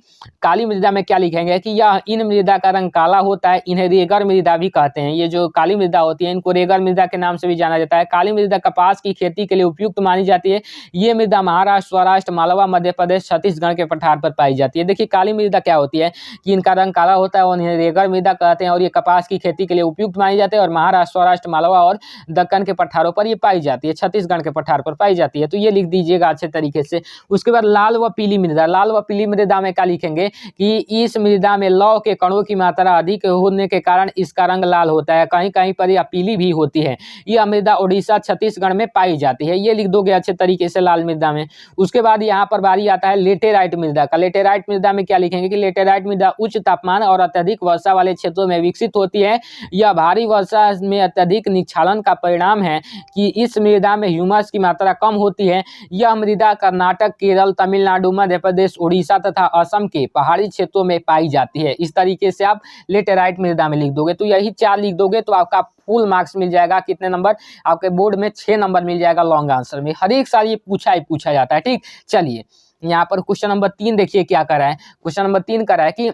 काली मृदा में क्या लिखेंगे कि यह इन मृदा का रंग काला होता है। इन्हें रेगर मृदा भी कहते हैं। ये जो काली मृदा होती है इनको रेगर मृदा के नाम से भी जाना जाता है। काली मृदा कपास की खेती के लिए उपयुक्त मानी जाती है। ये मृदा महाराष्ट्र, स्वराष्ट्र, मालवा, मध्य प्रदेश, छत्तीसगढ़ के पठार पर पाई जाती है। देखिए काली मृदा क्या होती है कि इनका रंग काला होता है और इन्हें रेगर मृदा कहते हैं और ये कपास की खेती के लिए उपयुक्त मानी जाती है और महाराष्ट्र, महाराष्ट्र, मालवा और दक्कन के पठारों पर ये पाई जाती है, छत्तीसगढ़ के पठार पर पाई जाती है। तो ये लिख दीजिएगा अच्छे तरीके से। उसके बाद लाल व पीली मृदा। लाल व पीली मृदा में क्या लिखेंगे कि इस मृदा में लौह के कणों की मात्रा अधिक होने के कारण इसका रंग लाल होता है। कहीं कहीं पर यह पीली भी होती है। यह मृदा उड़ीसा, छत्तीसगढ़ में पाई जाती है। ये लिख दोगे अच्छे तरीके से लाल मृदा में। उसके बाद यहाँ पर बारी आता है लेटेराइट मृदा का। लेटेराइट मृदा में क्या लिखेंगे कि लेटेराइट मृदा उच्च तापमान और अत्यधिक वर्षा वाले क्षेत्रों में विकसित होती है। यह भारी वर्षा में अत्यधिक निक्षालन का परिणाम है कि इस मृदा में ह्यूमस की मात्रा कम होती है। यह मृदा कर्नाटक, केरल, तमिलनाडु, मध्य प्रदेश, उड़ीसा तथा असम के पहाड़ी क्षेत्रों में पाई जाती है। इस तरीके से आप लेटेराइट मृदा में लिख दोगे। तो यही 4 लिख दोगे तो आपका फुल मार्क्स मिल जाएगा। कितने नंबर? आपके बोर्ड में 6 नंबर मिल जाएगा लॉन्ग आंसर में। हर एक साल ये पूछा जाता है। ठीक, चलिए यहाँ पर क्वेश्चन नंबर 3 देखिए क्या कर रहा है। क्वेश्चन नंबर 3 कर रहा है कि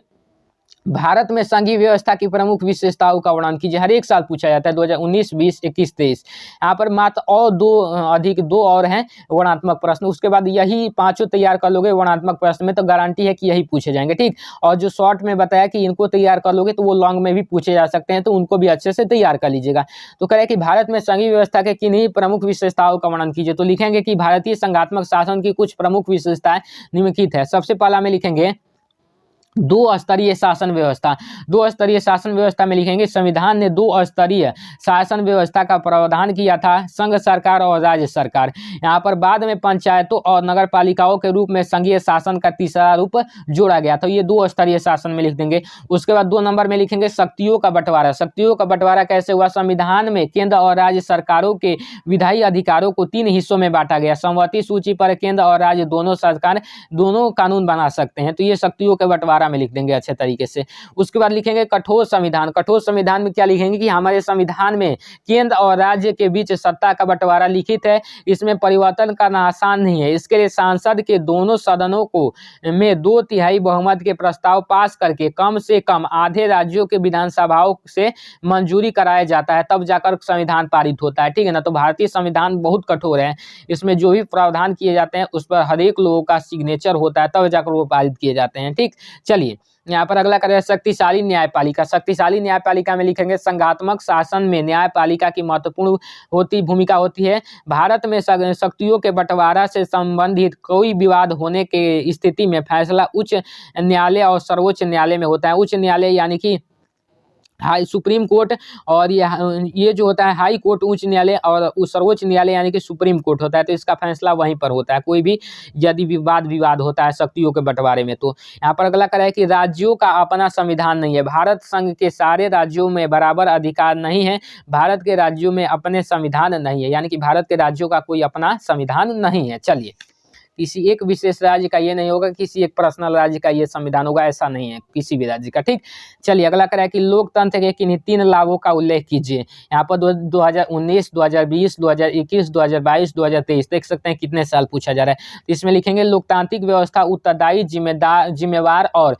भारत में संघीय व्यवस्था की प्रमुख विशेषताओं का वर्णन कीजिए। हर एक साल पूछा जाता है 2019, 20, 21, 23। यहाँ पर मात्र और 2 और हैं वर्णात्मक प्रश्न। उसके बाद यही 5 तैयार कर लोगे वर्णात्मक प्रश्न में तो गारंटी है कि यही पूछे जाएंगे। ठीक, और जो शॉर्ट में बताया कि इनको तैयार कर लोगे तो वो लॉन्ग में भी पूछे जा सकते हैं, तो उनको भी अच्छे से तैयार कर लीजिएगा। तो कह रहे कि भारत में संघीय व्यवस्था के किन्हीं प्रमुख विशेषताओं का वर्णन कीजिए। तो लिखेंगे कि भारतीय संघात्मक शासन की कुछ प्रमुख विशेषताएं निम्नलिखित है। सबसे पहला में लिखेंगे 2 स्तरीय शासन व्यवस्था। 2 स्तरीय शासन व्यवस्था में लिखेंगे संविधान ने 2 स्तरीय शासन व्यवस्था का प्रावधान किया था, संघ सरकार और राज्य सरकार। यहाँ पर बाद में पंचायतों और नगर पालिकाओं के रूप में संघीय शासन का तीसरा रूप जोड़ा गया था। ये 2 स्तरीय शासन में लिख देंगे। उसके बाद 2 नंबर में लिखेंगे शक्तियों का बंटवारा। शक्तियों का बंटवारा कैसे हुआ? संविधान में केंद्र और राज्य सरकारों के विधायी अधिकारों को 3 हिस्सों में बांटा गया। समवर्ती सूची पर केंद्र और राज्य दोनों सरकार दोनों कानून बना सकते हैं। तो ये शक्तियों का बंटवारा बटवारा में लिख देंगे अच्छे तरीके से। उसके बाद लिखेंगे कठोर संविधान। कठोर संविधान में क्या लिखेंगे कि हमारे संविधान में केंद्र और राज्य के बीच सत्ता का बंटवारा लिखित है, इसमें परिवर्तन करना आसान नहीं है। इसके लिए सांसद के दोनों सदनों को में 2/3 बहुमत के प्रस्ताव पास करके कम से कम आधे राज्यों के विधानसभाओं से मंजूरी कराया जाता है, तब जाकर संविधान पारित होता है, ठीक है ना। तो भारतीय संविधान बहुत कठोर है, इसमें जो भी प्रावधान किए जाते हैं उस पर हर एक लोगों का सिग्नेचर होता है, तब जाकर वो पारित किए जाते हैं, ठीक। चलिए यहाँ पर अगला करें शक्तिशाली न्यायपालिका। शक्तिशाली न्यायपालिका में लिखेंगे संघात्मक शासन में न्यायपालिका की महत्वपूर्ण भूमिका होती है। भारत में शक्तियों के बंटवारा से संबंधित कोई विवाद होने के स्थिति में फैसला उच्च न्यायालय और सर्वोच्च न्यायालय में होता है। उच्च न्यायालय यानी कि हाई सुप्रीम कोर्ट, और ये जो होता है हाई कोर्ट उच्च न्यायालय, और सर्वोच्च न्यायालय यानी कि सुप्रीम कोर्ट होता है। तो इसका फैसला वहीं पर होता है, कोई भी यदि विवाद होता है शक्तियों के बंटवारे में। तो यहाँ पर अगला करा है कि राज्यों का अपना संविधान नहीं है। भारत संघ के सारे राज्यों में बराबर अधिकार नहीं है। भारत के राज्यों में अपने संविधान नहीं है, यानी कि भारत के राज्यों का कोई अपना संविधान नहीं है। चलिए, किसी एक विशेष राज्य का ये नहीं होगा, किसी एक पर्सनल राज्य का ये संविधान होगा, ऐसा नहीं है किसी भी राज्य का, ठीक। चलिए अगला करा है कि लोकतंत्र के किन्हीं 3 लाभों का उल्लेख कीजिए। यहाँ पर 2019, 2020, 2021, 2022, 2023 देख सकते हैं कितने साल पूछा जा रहा है। तो इसमें लिखेंगे लोकतांत्रिक व्यवस्था उत्तरदायी, जिम्मेवार और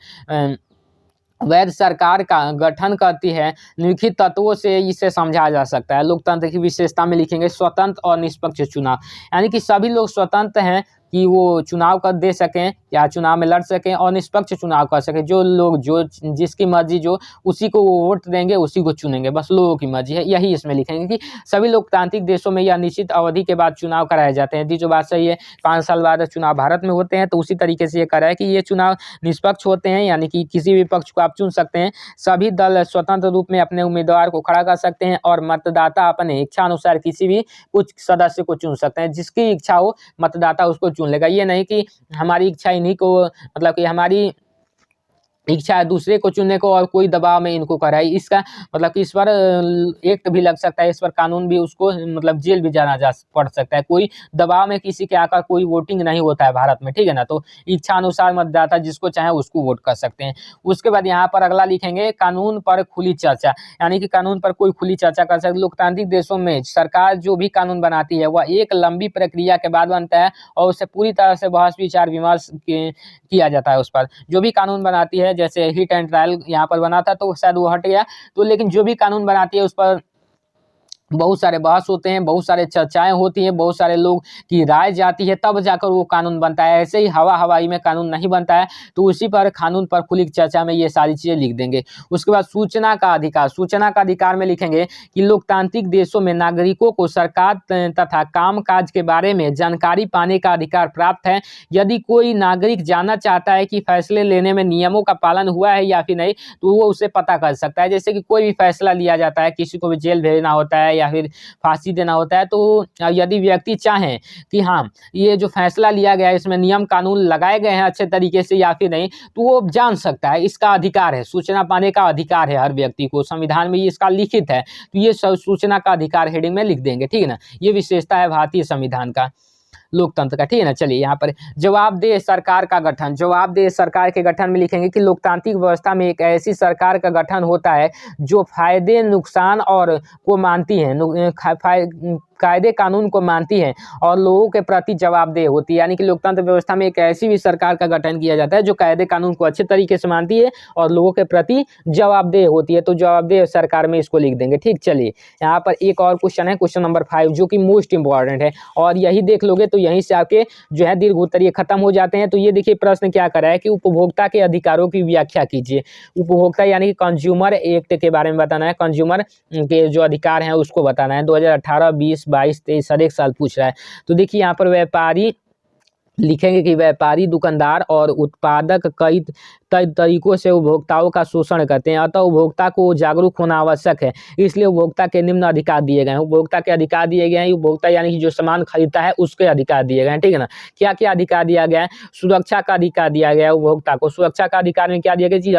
वैध सरकार का गठन करती है। निम्नलिखित तत्वों से इसे समझा जा सकता है। लोकतंत्र की विशेषता में लिखेंगे स्वतंत्र और निष्पक्ष चुनाव, यानी कि सभी लोग स्वतंत्र हैं कि वो चुनाव कर दे सकें या चुनाव में लड़ सकें, और निष्पक्ष चुनाव कर सकें। जो लोग जिसकी मर्जी जो उसी को वो वोट देंगे, उसी को चुनेंगे, बस लोगों की मर्जी है, यही इसमें लिखेंगे कि सभी लोकतांत्रिक देशों में यह निश्चित अवधि के बाद चुनाव कराए जाते हैं। जो बात सही है, 5 साल बाद चुनाव भारत में होते हैं, तो उसी तरीके से ये करा है कि ये चुनाव निष्पक्ष होते हैं, यानी कि किसी भी पक्ष को आप चुन सकते हैं। सभी दल स्वतंत्र रूप में अपने उम्मीदवार को खड़ा कर सकते हैं, और मतदाता अपने इच्छा अनुसार किसी भी कुछ सदस्य को चुन सकते हैं। जिसकी इच्छा हो मतदाता उसको चुन लेगा। ये नहीं कि हमारी इच्छा इन्हीं को, मतलब कि हमारी इच्छा है दूसरे को चुनने को और कोई दबाव में इनको कराई, इसका मतलब कि इस पर एक्ट भी लग सकता है, इस पर कानून भी, उसको मतलब जेल भी जाना जा पड़ सकता है। कोई दबाव में किसी के आकर कोई वोटिंग नहीं होता है भारत में, ठीक है ना। तो इच्छा अनुसार मतदाता जिसको चाहे उसको वोट कर सकते हैं। उसके बाद यहाँ पर अगला लिखेंगे कानून पर खुली चर्चा, यानी कि कानून पर कोई खुली चर्चा कर सकते। लोकतांत्रिक देशों में सरकार जो भी कानून बनाती है वह एक लंबी प्रक्रिया के बाद बनता है, और उसे पूरी तरह से बहस विचार विमर्श किया जाता है। उस पर जो भी कानून बनाती है, जैसे हिट एंड ट्रायल यहाँ पर बना था तो शायद वो हट गया, तो लेकिन जो भी कानून बनाती है उस पर बहुत सारे बहस होते हैं, बहुत सारे चर्चाएं होती हैं, बहुत सारे लोग की राय जाती है, तब जाकर वो कानून बनता है। ऐसे ही हवाई में कानून नहीं बनता है, तो उसी पर कानून पर खुली चर्चा में ये सारी चीजें लिख देंगे। उसके बाद सूचना का अधिकार। सूचना का अधिकार में लिखेंगे कि लोकतांत्रिक देशों में नागरिकों को सरकार तथा कामकाज के बारे में जानकारी पाने का अधिकार प्राप्त है। यदि कोई नागरिक जानना चाहता है कि फैसले लेने में नियमों का पालन हुआ है या फिर नहीं, तो वो उसे पता कर सकता है। जैसे कि कोई भी फैसला लिया जाता है, किसी को भी जेल भेजना होता है या फिर फांसी देना होता है, तो यदि व्यक्ति चाहे कि हाँ ये जो फैसला लिया गया है इसमें नियम कानून लगाए गए हैं अच्छे तरीके से या फिर नहीं, तो वो जान सकता है। इसका अधिकार है, सूचना पाने का अधिकार है हर व्यक्ति को, संविधान में ये इसका लिखित है। तो ये सूचना का अधिकार हेडिंग में लिख देंगे, ठीक है ना। ये विशेषता है भारतीय संविधान का, लोकतंत्र का, ठीक है ना। चलिए यहाँ पर जवाबदेह सरकार का गठन। जवाबदेह सरकार के गठन में लिखेंगे कि लोकतांत्रिक व्यवस्था में एक ऐसी सरकार का गठन होता है जो फायदे नुकसान और को मानती है, कायदे कानून को मानती है और लोगों के प्रति जवाबदेह होती है। यानी कि लोकतंत्र व्यवस्था में एक ऐसी भी सरकार का गठन किया जाता है जो कायदे कानून को अच्छे तरीके से मानती है और लोगों के प्रति जवाबदेह होती है। तो जवाबदेह सरकार में इसको लिख देंगे, ठीक। चलिए यहाँ पर एक और क्वेश्चन है, क्वेश्चन नंबर 5, जो कि मोस्ट इंपॉर्टेंट है, और यही देख लोगे तो यहीं से आपके जो है दीर्घ उत्तरीय खत्म हो जाते हैं। तो ये देखिए प्रश्न क्या करा है कि उपभोक्ता के अधिकारों की व्याख्या कीजिए। उपभोक्ता यानी कि कंज्यूमर एक्ट के बारे में बताना है, कंज्यूमर के जो अधिकार हैं उसको बताना है। 2018, 20, 22, 23 हर एक साल पूछ रहा है। तो देखिए यहाँ पर व्यापारी लिखेंगे कि व्यापारी, दुकानदार और उत्पादक कई तरीकों से उपभोक्ताओं का शोषण करते हैं, अतः उपभोक्ता को जागरूक होना आवश्यक है। इसलिए उपभोक्ता के निम्न अधिकार दिए गए हैं। उपभोक्ता के अधिकार दिए गए हैं, उपभोक्ता यानी कि जो सामान खरीदता है उसके अधिकार दिए गए हैं, ठीक है ना। क्या क्या अधिकार दिया गया है? सुरक्षा का अधिकार दिया गया है उपभोक्ता को। सुरक्षा का अधिकार में क्या दिया गया जी,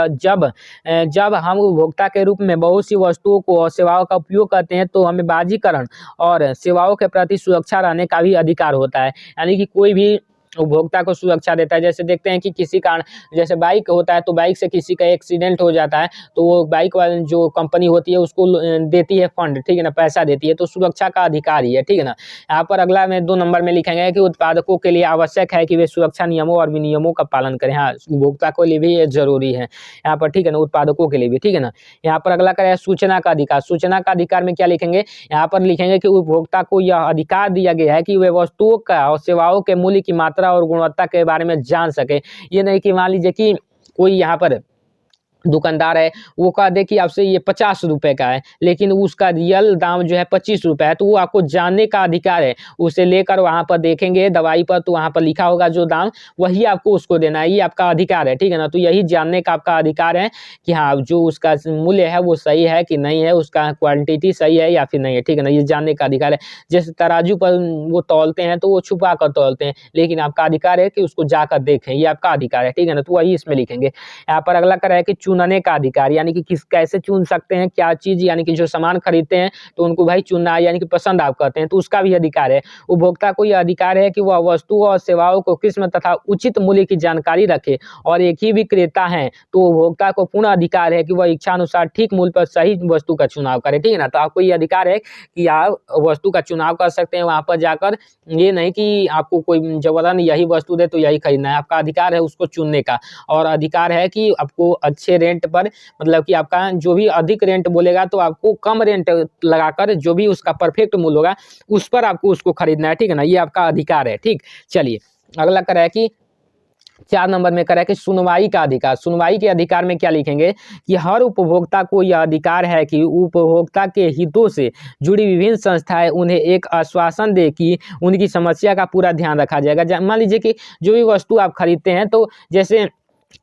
जब हम उपभोक्ता के रूप में बहुत सी वस्तुओं को और सेवाओं का उपयोग करते हैं तो हमें बाजीकरण और सेवाओं के प्रति सुरक्षा रहने का भी अधिकार होता है। यानी कि कोई भी उपभोक्ता को सुरक्षा देता है। जैसे देखते हैं कि किसी कारण जैसे बाइक होता है तो बाइक से किसी का एक्सीडेंट हो जाता है तो वो बाइक वाली जो कंपनी होती है उसको देती है फंड, ठीक है ना, पैसा देती है, तो सुरक्षा का अधिकार ही है, ठीक है ना। यहाँ पर अगला में 2 नंबर में लिखेंगे कि उत्पादकों के लिए आवश्यक है कि वे सुरक्षा नियमों और विनियमों का पालन करें। हाँ, उपभोक्ता के लिए भी ये जरूरी है यहाँ पर, ठीक है ना, उत्पादकों के लिए भी, ठीक है ना। यहाँ पर अगला करें सूचना का अधिकार। सूचना का अधिकार में क्या लिखेंगे, यहाँ पर लिखेंगे कि उपभोक्ता को यह अधिकार दिया गया है कि वे वस्तुओं का और सेवाओं के मूल्य की मात्रा और गुणवत्ता के बारे में जान सके। ये नहीं कि मान लीजिए कि कोई यहाँ पर दुकानदार है वो कह दे कि आपसे ये 50 रुपए का है लेकिन उसका रियल दाम जो है 25 रुपए है, तो वो आपको जानने का अधिकार है। उसे लेकर वहां पर देखेंगे दवाई पर तो वहां पर लिखा होगा जो दाम, वही आपको उसको देना है, ये आपका अधिकार है, ठीक है ना। तो यही जानने का आपका अधिकार है कि हाँ जो उसका मूल्य है वो सही है कि नहीं है, उसका क्वांटिटी सही है या फिर नहीं है, ठीक है ना, ये जानने का अधिकार है। जैसे तराजू पर वो तौलते हैं तो वो छुपा कर तौलते हैं, लेकिन आपका अधिकार है कि उसको जाकर देखें, ये आपका अधिकार है, ठीक है ना। तो वही इसमें लिखेंगे। यहाँ पर अगला कर है कि चुनने का अधिकार, यानी कि किस कैसे चुन सकते हैं क्या चीज, यानी कि जो सामान खरीदते हैं तो उनको भाई चुनना यानी कि पसंद आप करते हैं तो उसका भी अधिकार है। उपभोक्ता को यह अधिकार है कि वह वस्तुओं और सेवाओं को किस्म तथा उचित मूल्य की जानकारी रखे और एक ही विक्रेता है तो उपभोक्ता को पूर्ण अधिकार है कि वह इच्छा अनुसार ठीक मूल्य पर सही वस्तु का चुनाव करे, ठीक है ना। तो आपको ये अधिकार है कि आप वस्तु का चुनाव कर सकते हैं वहां पर जाकर, ये नहीं कि आपको कोई जबरन यही वस्तु दे तो यही खरीदना है, आपका अधिकार है उसको चुनने का। और अधिकार है कि आपको अच्छे रेंट पर, मतलब कि आपका जो भी अधिक रेंट बोलेगा तो आपको कम रेंट लगाकर जो भी उसका परफेक्ट मूल्य होगा उस पर आपको उसको खरीदना है, ठीक है ना, ये आपका अधिकार है। ठीक, चलिए अगला करा है कि 4 नंबर में करा है कि सुनवाई का अधिकार। सुनवाई के अधिकार में क्या लिखेंगे कि हर उपभोक्ता को यह अधिकार है कि उपभोक्ता के हितों से जुड़ी विभिन्न संस्थाएं उन्हें एक आश्वासन दे कि उनकी समस्या का पूरा ध्यान रखा जाएगा। मान लीजिए कि जो भी वस्तु आप खरीदते हैं तो जैसे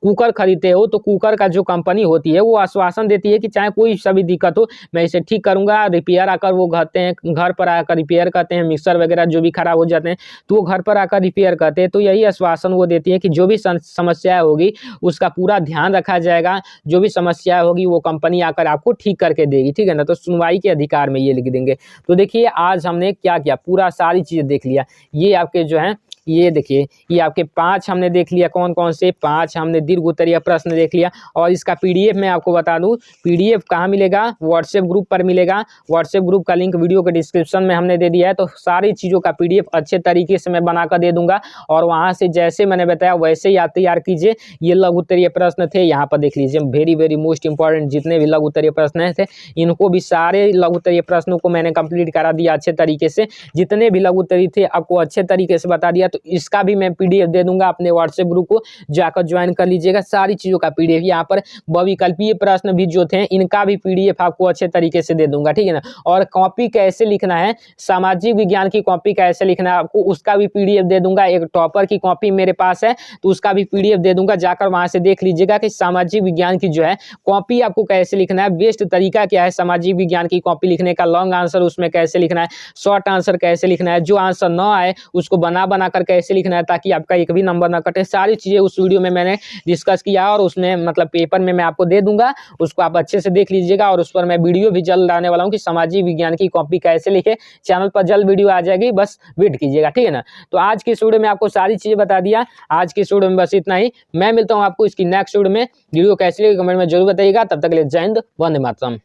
कुकर खरीदते हो तो कुकर का जो कंपनी होती है वो आश्वासन देती है कि चाहे कोई सा भी दिक्कत हो मैं इसे ठीक करूंगा। रिपेयर आकर वो कहते हैं, घर पर आकर रिपेयर करते हैं, मिक्सर वगैरह जो भी खराब हो जाते हैं तो वो घर पर आकर रिपेयर करते हैं। तो यही आश्वासन वो देती है कि जो भी समस्या होगी उसका पूरा ध्यान रखा जाएगा, जो भी समस्या होगी वो कंपनी आकर आपको ठीक करके देगी, ठीक है ना। तो सुनवाई के अधिकार में ये लिख देंगे। तो देखिए आज हमने क्या किया, पूरा सारी चीजें देख लिया। ये आपके जो है ये देखिए ये आपके 5 हमने देख लिया, कौन कौन से 5 हमने दीर्घ उत्तरीय प्रश्न देख लिया। और इसका पीडीएफ मैं आपको बता दूं, पीडीएफ कहाँ मिलेगा, व्हाट्सएप ग्रुप पर मिलेगा। व्हाट्सएप ग्रुप का लिंक वीडियो के डिस्क्रिप्शन में हमने दे दिया है। तो सारी चीज़ों का पीडीएफ अच्छे तरीके से मैं बनाकर दे दूंगा और वहाँ से जैसे मैंने बताया वैसे ही आप तैयार कीजिए। ये लघु उत्तरीय प्रश्न थे, यहाँ पर देख लीजिए, वेरी वेरी मोस्ट इंपॉर्टेंट जितने भी लघु उत्तरीय प्रश्न थे इनको भी सारे लघु उत्तरीय प्रश्नों को मैंने कंप्लीट करा दिया अच्छे तरीके से। जितने भी लघु उत्तरीय थे आपको अच्छे तरीके से बता दिया। तो इसका भी मैं पीडीएफ दे दूंगा, अपने व्हाट्सएप ग्रुप को जाकर ज्वाइन कर लीजिएगा। सारी चीजों का पीडीएफ, यहाँ पर बहुविकल्पीय प्रश्न भी जो थे इनका भी पीडीएफ आपको अच्छे तरीके से दे दूंगा, ठीक है ना। और कॉपी कैसे लिखना है, सामाजिक विज्ञान की कॉपी कैसे लिखना है आपको उसका भी पीडीएफ दे दूंगा। एक टॉपर की कॉपी मेरे पास है तो उसका भी पीडीएफ दे दूंगा, जाकर वहां से देख लीजिएगा कि सामाजिक विज्ञान की जो है कॉपी आपको कैसे लिखना है, बेस्ट तरीका क्या है सामाजिक विज्ञान की कॉपी लिखने का, लॉन्ग आंसर उसमें कैसे लिखना है, शॉर्ट आंसर कैसे लिखना है, जो आंसर ना आए उसको बना कर कैसे लिखना है ताकि आपका एक भी नंबर ना कटे। सारी चीजें उस वीडियो में मैंने डिस्कस किया और उसमें मतलब पेपर में मैं आपको दे दूंगा, उसको आप अच्छे से देख लीजिएगा। और उस पर मैं वीडियो भी जल्द आने वाला हूँ कि सामाजिक विज्ञान की कॉपी कैसे लिखे, चैनल पर जल्द वीडियो आ जाएगी, बस वेट कीजिएगा, ठीक है ना। तो आज की वीडियो में आपको सारी चीजें बता दिया। आज की वीडियो में बस इतना ही, मैं मिलता हूँ आपको इसकी नेक्स्ट वीडियो में। वीडियो कैसी लगी कमेंट में जरूर बताइएगा। तब तक के लिए जय हिंद, वंदे मातरम।